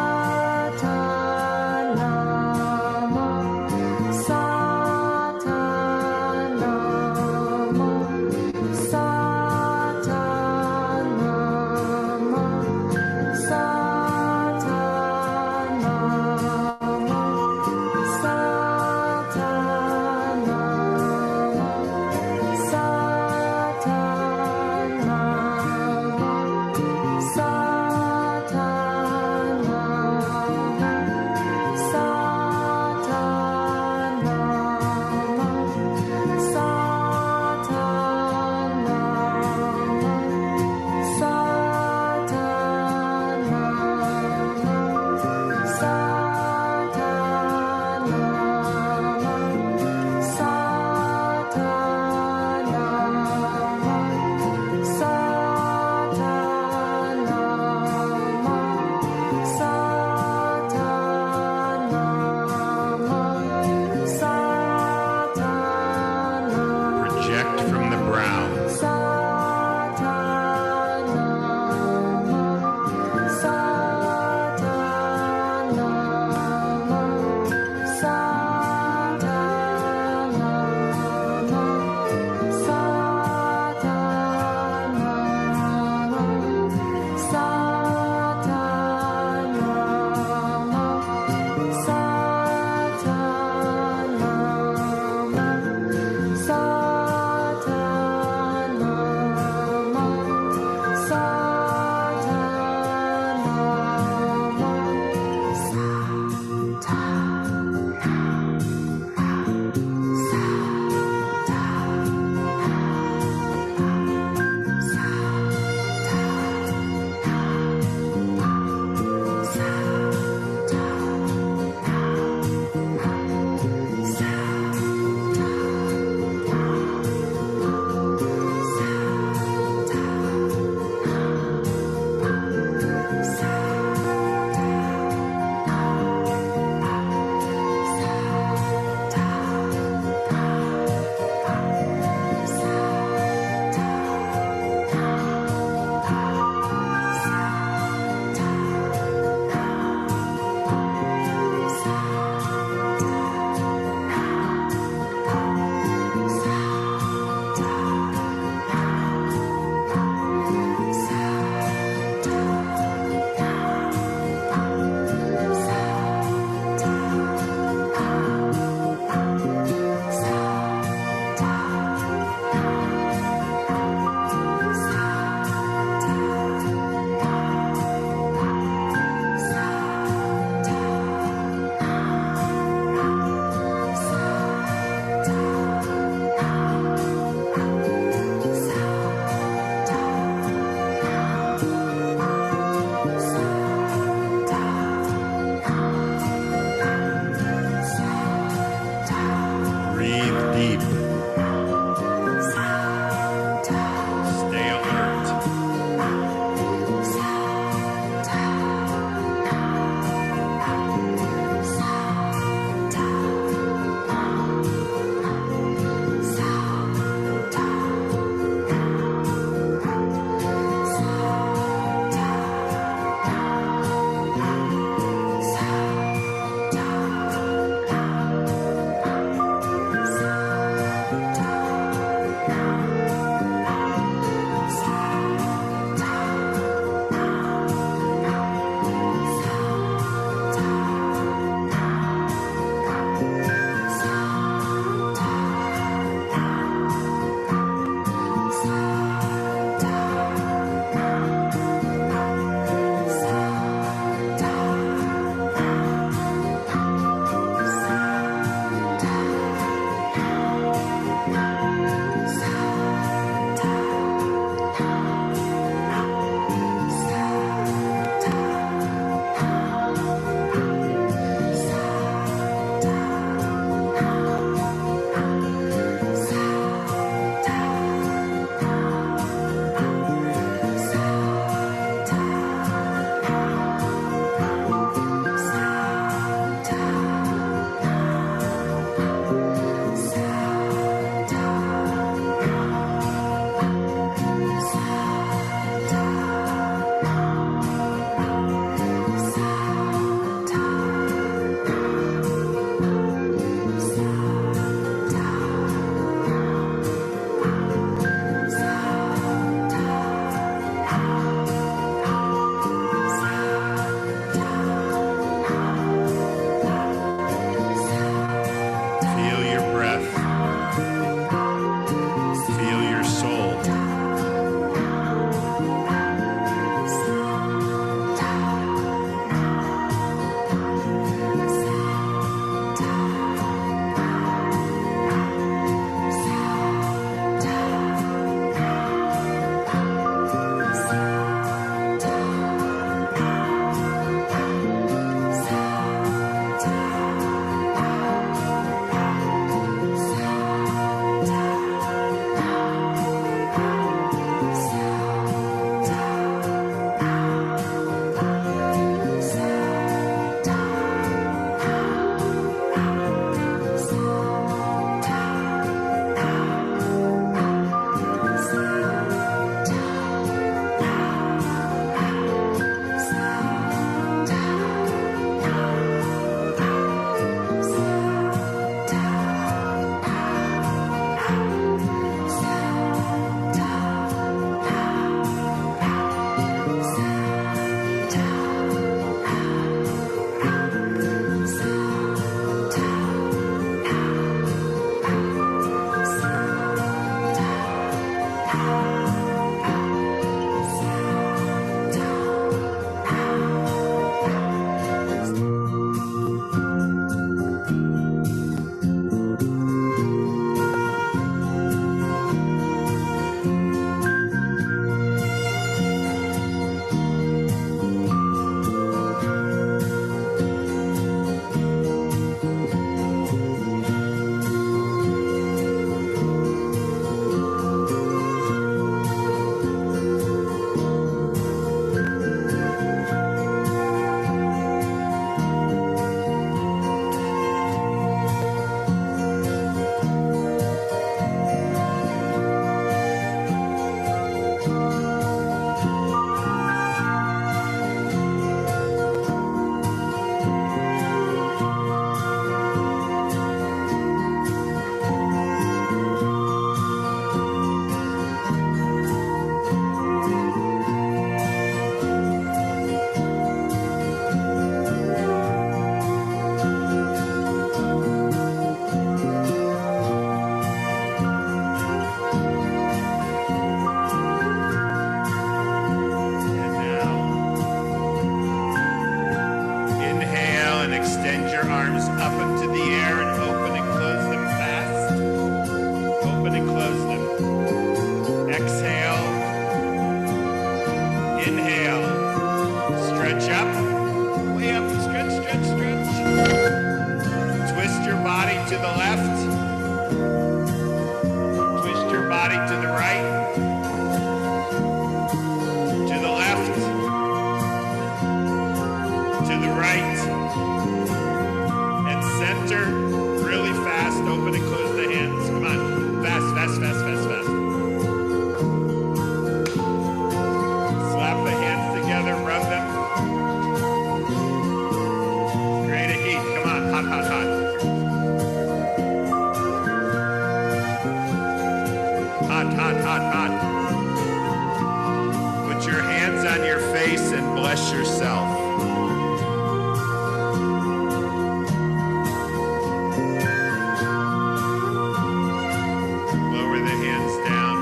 Speaker 1: arms up into the air and open and close them fast. Open and close them. Exhale. Inhale. Stretch up. Way up. Stretch, stretch, stretch. Twist your body to the left. Twist your body to the right. To the left. To the right. And center. Really fast. Open and close the hands. Come on. Fast, fast, fast, fast, fast. Slap the hands together. Rub them. Create a heat. Come on. Hot, hot, hot. Hot, hot, hot, hot. Put your hands on your face and bless yourself. Lower the hands down.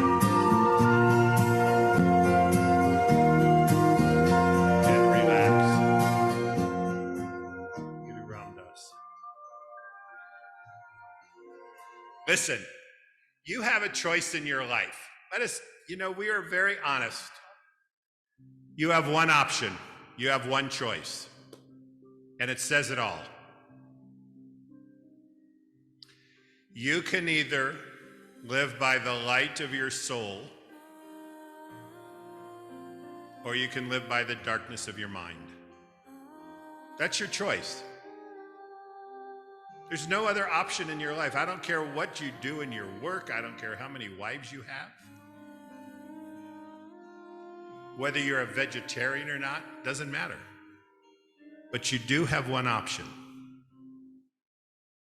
Speaker 1: And relax. Get around us. Listen. You have a choice in your life. We are very honest. You have one option. You have one choice. And it says it all. You can either live by the light of your soul, or you can live by the darkness of your mind. That's your choice. There's no other option in your life. I don't care what you do in your work. I don't care how many wives you have. Whether you're a vegetarian or not, doesn't matter. But you do have one option.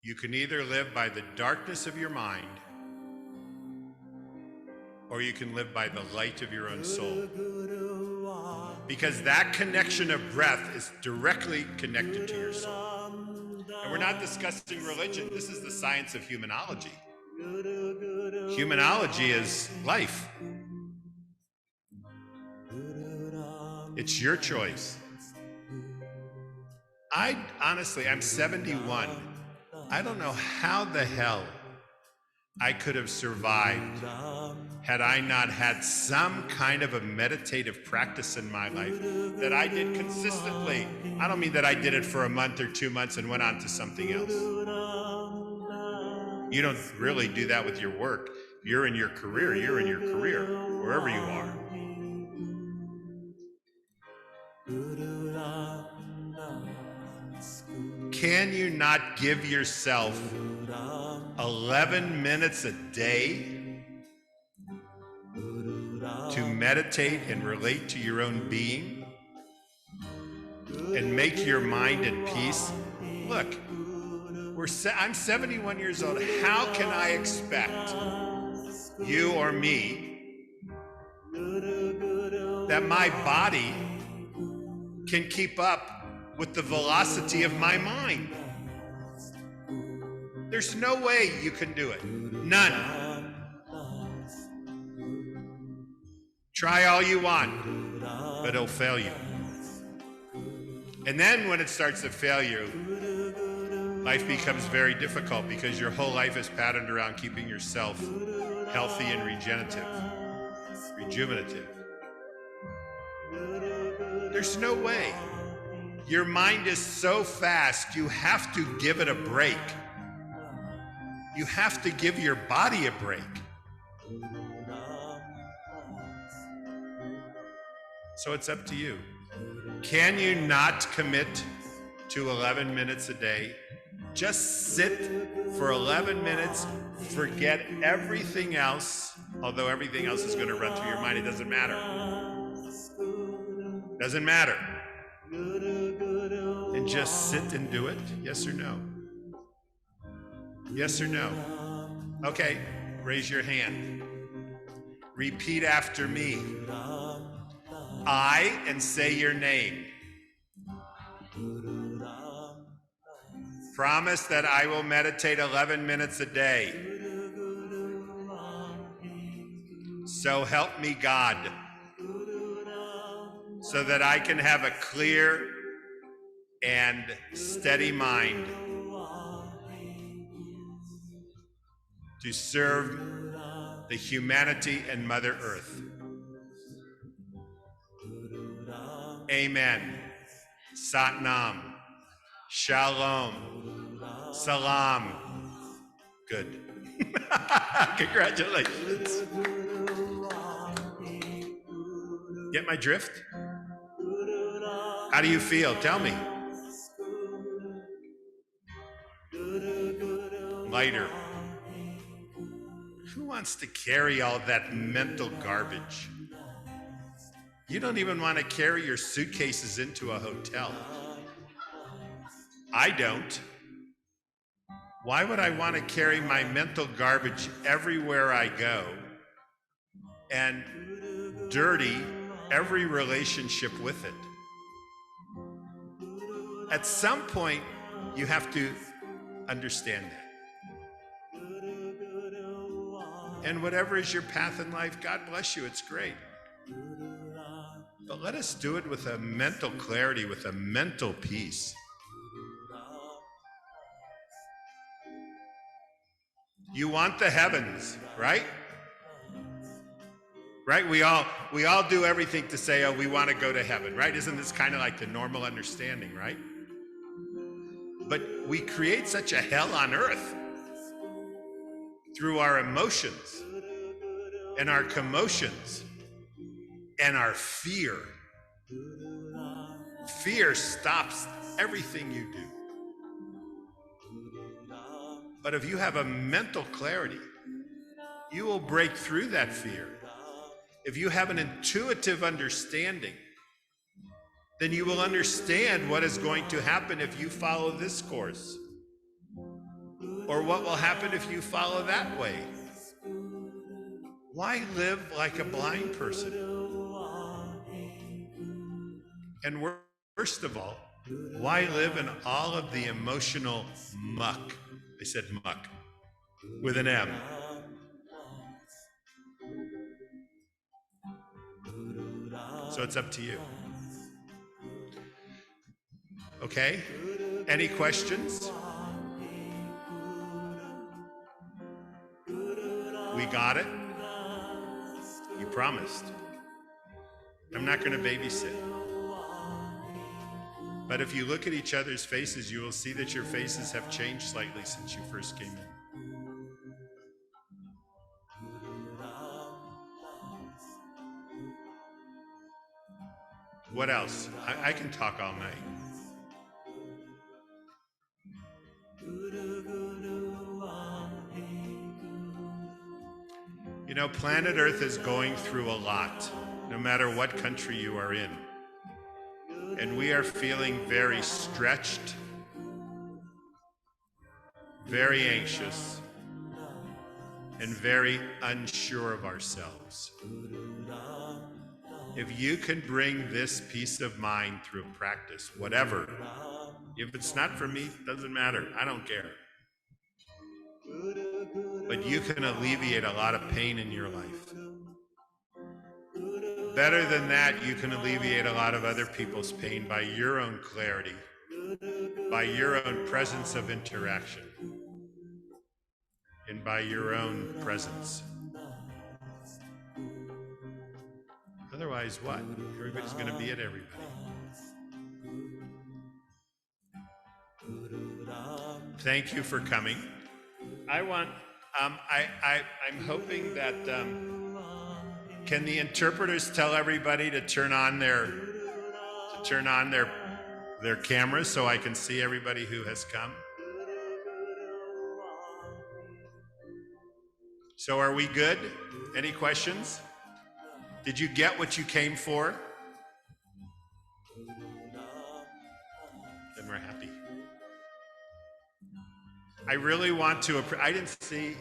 Speaker 1: You can either live by the darkness of your mind, or you can live by the light of your own soul. Because that connection of breath is directly connected to your soul. And we're not discussing religion. This is the science of humanology. Humanology is life. It's your choice. I'm 71. I don't know how the hell I could have survived had I not had some kind of a meditative practice in my life that I did consistently. I don't mean that I did it for a month or 2 months and went on to something else. You don't really do that with your work. You're in your career, wherever you are. Can you not give yourself 11 minutes a day to meditate and relate to your own being and make your mind at peace? Look, I'm 71 years old. How can I expect you or me that my body can keep up with the velocity of my mind? There's no way you can do it. None. Try all you want, but it'll fail you. And then when it starts to fail you, life becomes very difficult because your whole life is patterned around keeping yourself healthy and rejuvenative. There's no way. Your mind is so fast, you have to give it a break. You have to give your body a break. So it's up to you. Can you not commit to 11 minutes a day? Just sit for 11 minutes, forget everything else, although everything else is going to run through your mind. It doesn't matter. Doesn't matter. And just sit and do it? Yes or no? Yes or no? Okay, raise your hand. Repeat after me. I, and say your name. Promise that I will meditate 11 minutes a day. So help me God. So that I can have a clear and steady mind to serve the humanity and Mother Earth. Amen. Satnam. Shalom. Salam. Good. Congratulations. Get my drift? How do you feel? Tell me. Lighter. Who wants to carry all that mental garbage? You don't even want to carry your suitcases into a hotel. I don't. Why would I want to carry my mental garbage everywhere I go and dirty every relationship with it? At some point, you have to understand that. And whatever is your path in life, God bless you, it's great. But let us do it with a mental clarity, with a mental peace. You want the heavens, right? Right? We all do everything to say, oh, we want to go to heaven, right? Isn't this kind of like the normal understanding, right? But we create such a hell on earth through our emotions and our commotions and our fear. Fear stops everything you do. But if you have a mental clarity, you will break through that fear. If you have an intuitive understanding, then you will understand what is going to happen if you follow this course, or what will happen if you follow that way. Why live like a blind person? And worst of all, why live in all of the emotional muck? I said muck with an M. So it's up to you. Okay? Any questions? We got it? You promised. I'm not going to babysit. But if you look at each other's faces, you will see that your faces have changed slightly since you first came in. What else? I can talk all night. You know, planet Earth is going through a lot, no matter what country you are in. And we are feeling very stretched, very anxious, and very unsure of ourselves. If you can bring this peace of mind through practice, whatever, if it's not for me, it doesn't matter. I don't care. But you can alleviate a lot of pain in your life. Better than that, you can alleviate a lot of other people's pain by your own clarity, by your own presence of interaction, and by your own presence. Otherwise, what? Everybody's going to be at everybody. Thank you for coming. I'm hoping that, can the interpreters tell everybody to turn on their cameras so I can see everybody who has come? So are we good? Any questions? Did you get what you came for? Then we're happy. I really want to, I didn't see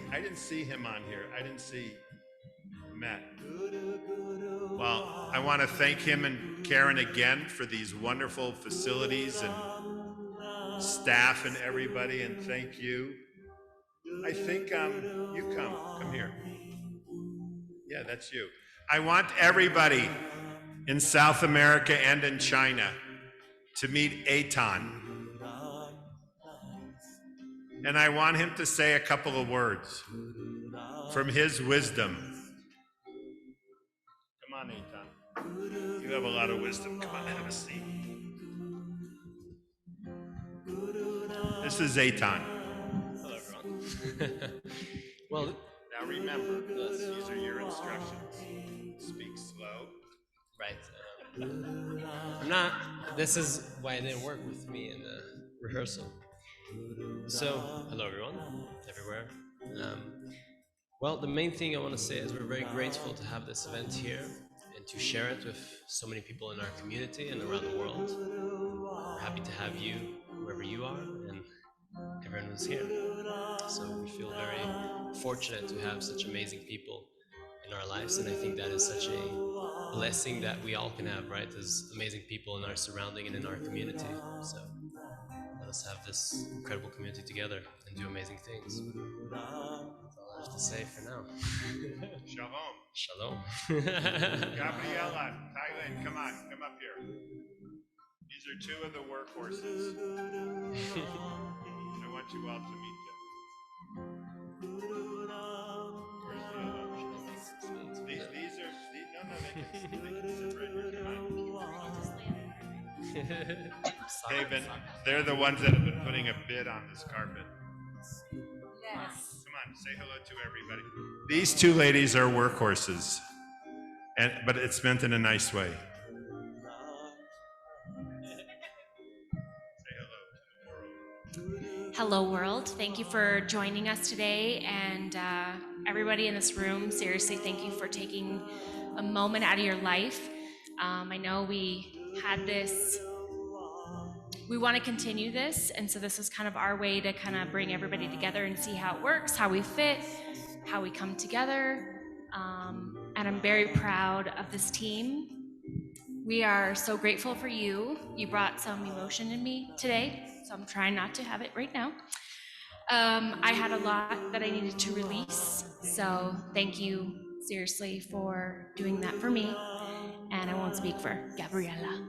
Speaker 1: him on here. I didn't see Matt. Well, I want to thank him and Karen again for these wonderful facilities and staff and everybody, and thank you. I think you come here. Yeah, that's you. I want everybody in South America and in China to meet Eitan. And I want him to say a couple of words. from his wisdom. Come on, Eitan. You have a lot of wisdom. Come on, have a seat. This is Eitan.
Speaker 2: Hello, everyone. Well,
Speaker 1: Now remember, these are your instructions. Speak slow.
Speaker 2: right. This is why it didn't work with me in the rehearsal. So, hello, everyone, everywhere. Well, the main thing I want to say is we're very grateful to have this event here and to share it with so many people in our community and around the world. We're happy to have you wherever you are and everyone who's here. So we feel very fortunate to have such amazing people in our lives, and I think that is such a blessing that we all can have, right? As amazing people in our surrounding and in our community. So let us have this incredible community together and do amazing things. That's all I have to say for now.
Speaker 1: Shalom.
Speaker 2: Shalom.
Speaker 1: Gabriella, Thailand, come up here. These are two of the workhorses. I want you all to meet them. Where's the other? They can sit right here. Come on. They're the ones that have been putting a bid on this carpet.
Speaker 3: Yes.
Speaker 1: Come on, say hello to everybody. These two ladies are workhorses, but it's meant in a nice way.
Speaker 3: Hello, world. Thank you for joining us today. And everybody in this room, seriously, thank you for taking a moment out of your life. I know we had this, we want to continue this. And so this is kind of our way to kind of bring everybody together and see how it works, how we fit, how we come together. And I'm very proud of this team. We are so grateful for you. You brought some emotion in me today, so I'm trying not to have it right now. I had a lot that I needed to release, so thank you seriously for doing that for me. And I won't speak for Gabriella.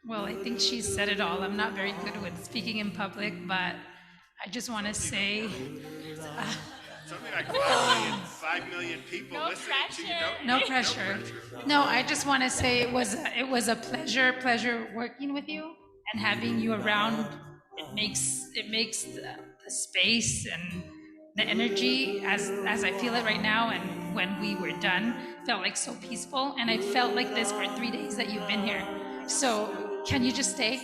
Speaker 4: Well, I think she said it all. I'm not very good with speaking in public, but I just want to say...
Speaker 1: Something like 5 million people listening to you.
Speaker 4: No pressure. No, I just want to say it was a pleasure working with you and having you around. It makes the space and the energy as I feel it right now, and when we were done, felt like so peaceful. And I felt like this for 3 days that you've been here. So can you just stay?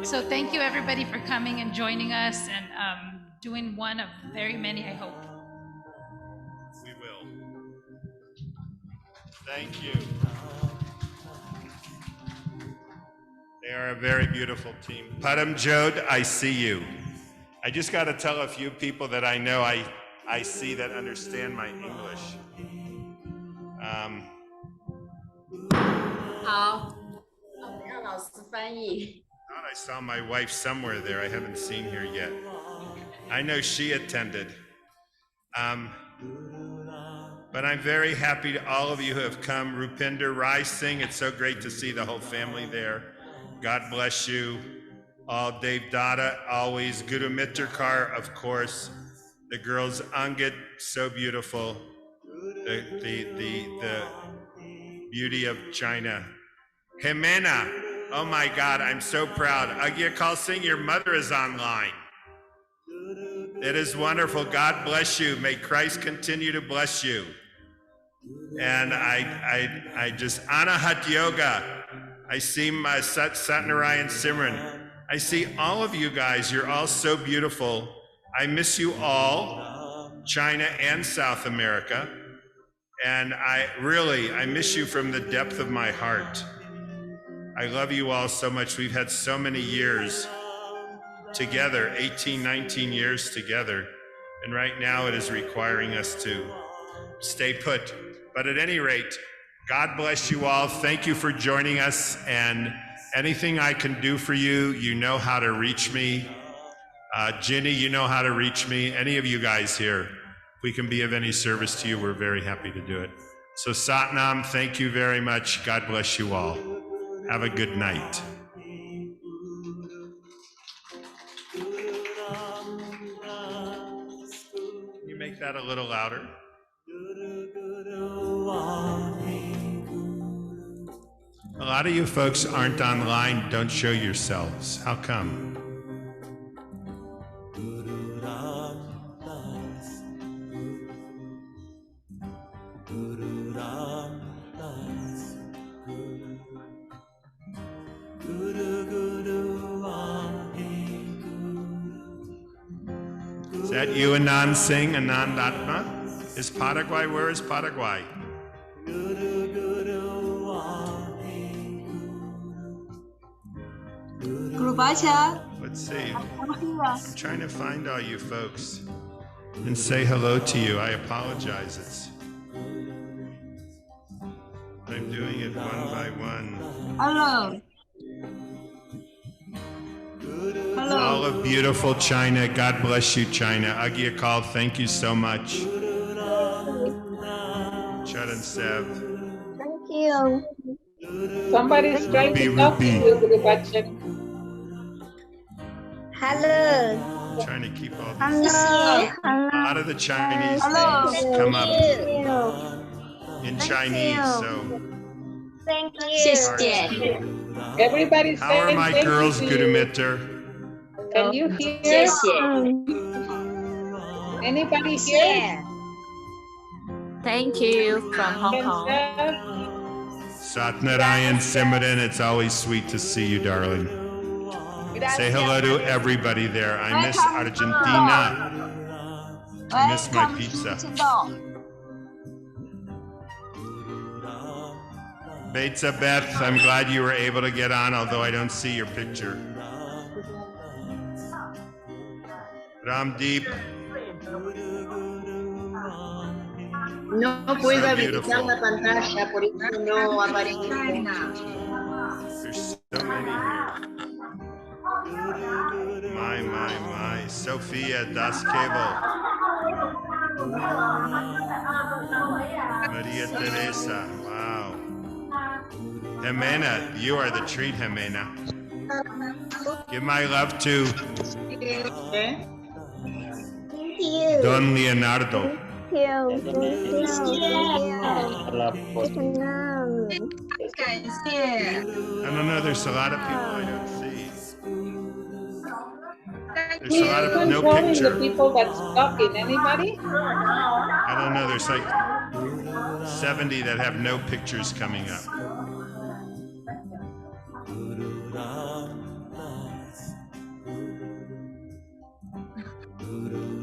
Speaker 4: So thank you everybody for coming and joining us and doing one of very many, I hope.
Speaker 1: We will. Thank you. They are a very beautiful team. Padam Jod, I see you. I just got to tell a few people that I know I see that understand my English.
Speaker 5: 好，我们让老师翻译。
Speaker 1: I thought I saw my wife somewhere there. I haven't seen her yet. I know she attended. But I'm very happy to all of you who have come. Rupinder, Rai Singh, it's so great to see the whole family there. God bless you. All Dave Dada, always. Guru Mitrkar, of course. The girls, Angit, so beautiful. The beauty of China. Jimena, oh my God, I'm so proud. Agya Kal Singh, your mother is online. It is wonderful. God bless you. May Christ continue to bless you. And I just, Anahat Yoga. I see my Satnarayan Simran. I see all of you guys. You're all so beautiful. I miss you all, China and South America. And I miss you from the depth of my heart. I love you all so much. We've had so many years together, 18, 19 years together. And right now it is requiring us to stay put. But at any rate, God bless you all. Thank you for joining us. And anything I can do for you, you know how to reach me. Ginny, you know how to reach me. Any of you guys here, if we can be of any service to you, we're very happy to do it. So Satnam, thank you very much. God bless you all. Have a good night. that a little louder. A lot of you folks aren't online. Don't show yourselves. How come? Is that you, Anand Singh, Anand Atma? Is Paraguay? Where is Paraguay?
Speaker 6: Guru Bacha,
Speaker 1: Let's see.
Speaker 6: I'm here.
Speaker 1: I'm trying to find all you folks and say hello to you. I apologize. I'm doing it one by one.
Speaker 6: Hello. Hello.
Speaker 1: All of beautiful China. God bless you, China. Agyakal, thank you so much. Charan Sev.
Speaker 6: Thank you.
Speaker 7: Somebody's trying to talk to you, Guru Bachchan.
Speaker 6: Hello.
Speaker 1: I'm trying to keep all these.
Speaker 6: Hello.
Speaker 1: A lot of the Chinese
Speaker 6: Hello.
Speaker 1: things come up in
Speaker 6: Thank
Speaker 1: Chinese,
Speaker 6: you.
Speaker 1: so.
Speaker 6: Thank you.
Speaker 7: Everybody's
Speaker 1: How are
Speaker 7: saying
Speaker 1: my
Speaker 7: thank
Speaker 1: girls,
Speaker 7: you to you.
Speaker 1: Gurumitter?
Speaker 7: Can you hear? Anybody here?
Speaker 6: Thank you from Hong Kong.
Speaker 1: Satnarayan Simran, it's always sweet to see you, darling. Say hello to everybody there. I miss Argentina. I miss my pizza. Betsa Beth, I'm glad you were able to get on, although I don't see your picture. Ramdeep.
Speaker 5: No puedo
Speaker 1: So
Speaker 5: habilitar
Speaker 1: beautiful.
Speaker 5: la pantalla, por eso no aparece.
Speaker 1: There's so many here. My. Sophia Daskevo. Maria Teresa. Wow. Jimena, you are the treat, Jimena. Give my love to Don Leonardo. I don't know, there's a lot of people I don't see. There's
Speaker 7: Who's
Speaker 1: a lot of no
Speaker 7: controlling the
Speaker 1: picture.
Speaker 7: people that's talking? Anybody?
Speaker 1: I don't know, there's like 70 that have no pictures coming up.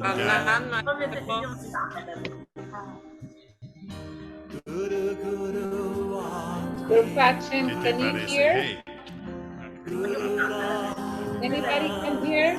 Speaker 1: Yeah.
Speaker 7: Guru Bachchan, can you
Speaker 1: Parece,
Speaker 7: hear?
Speaker 1: hey.
Speaker 7: Anybody can hear?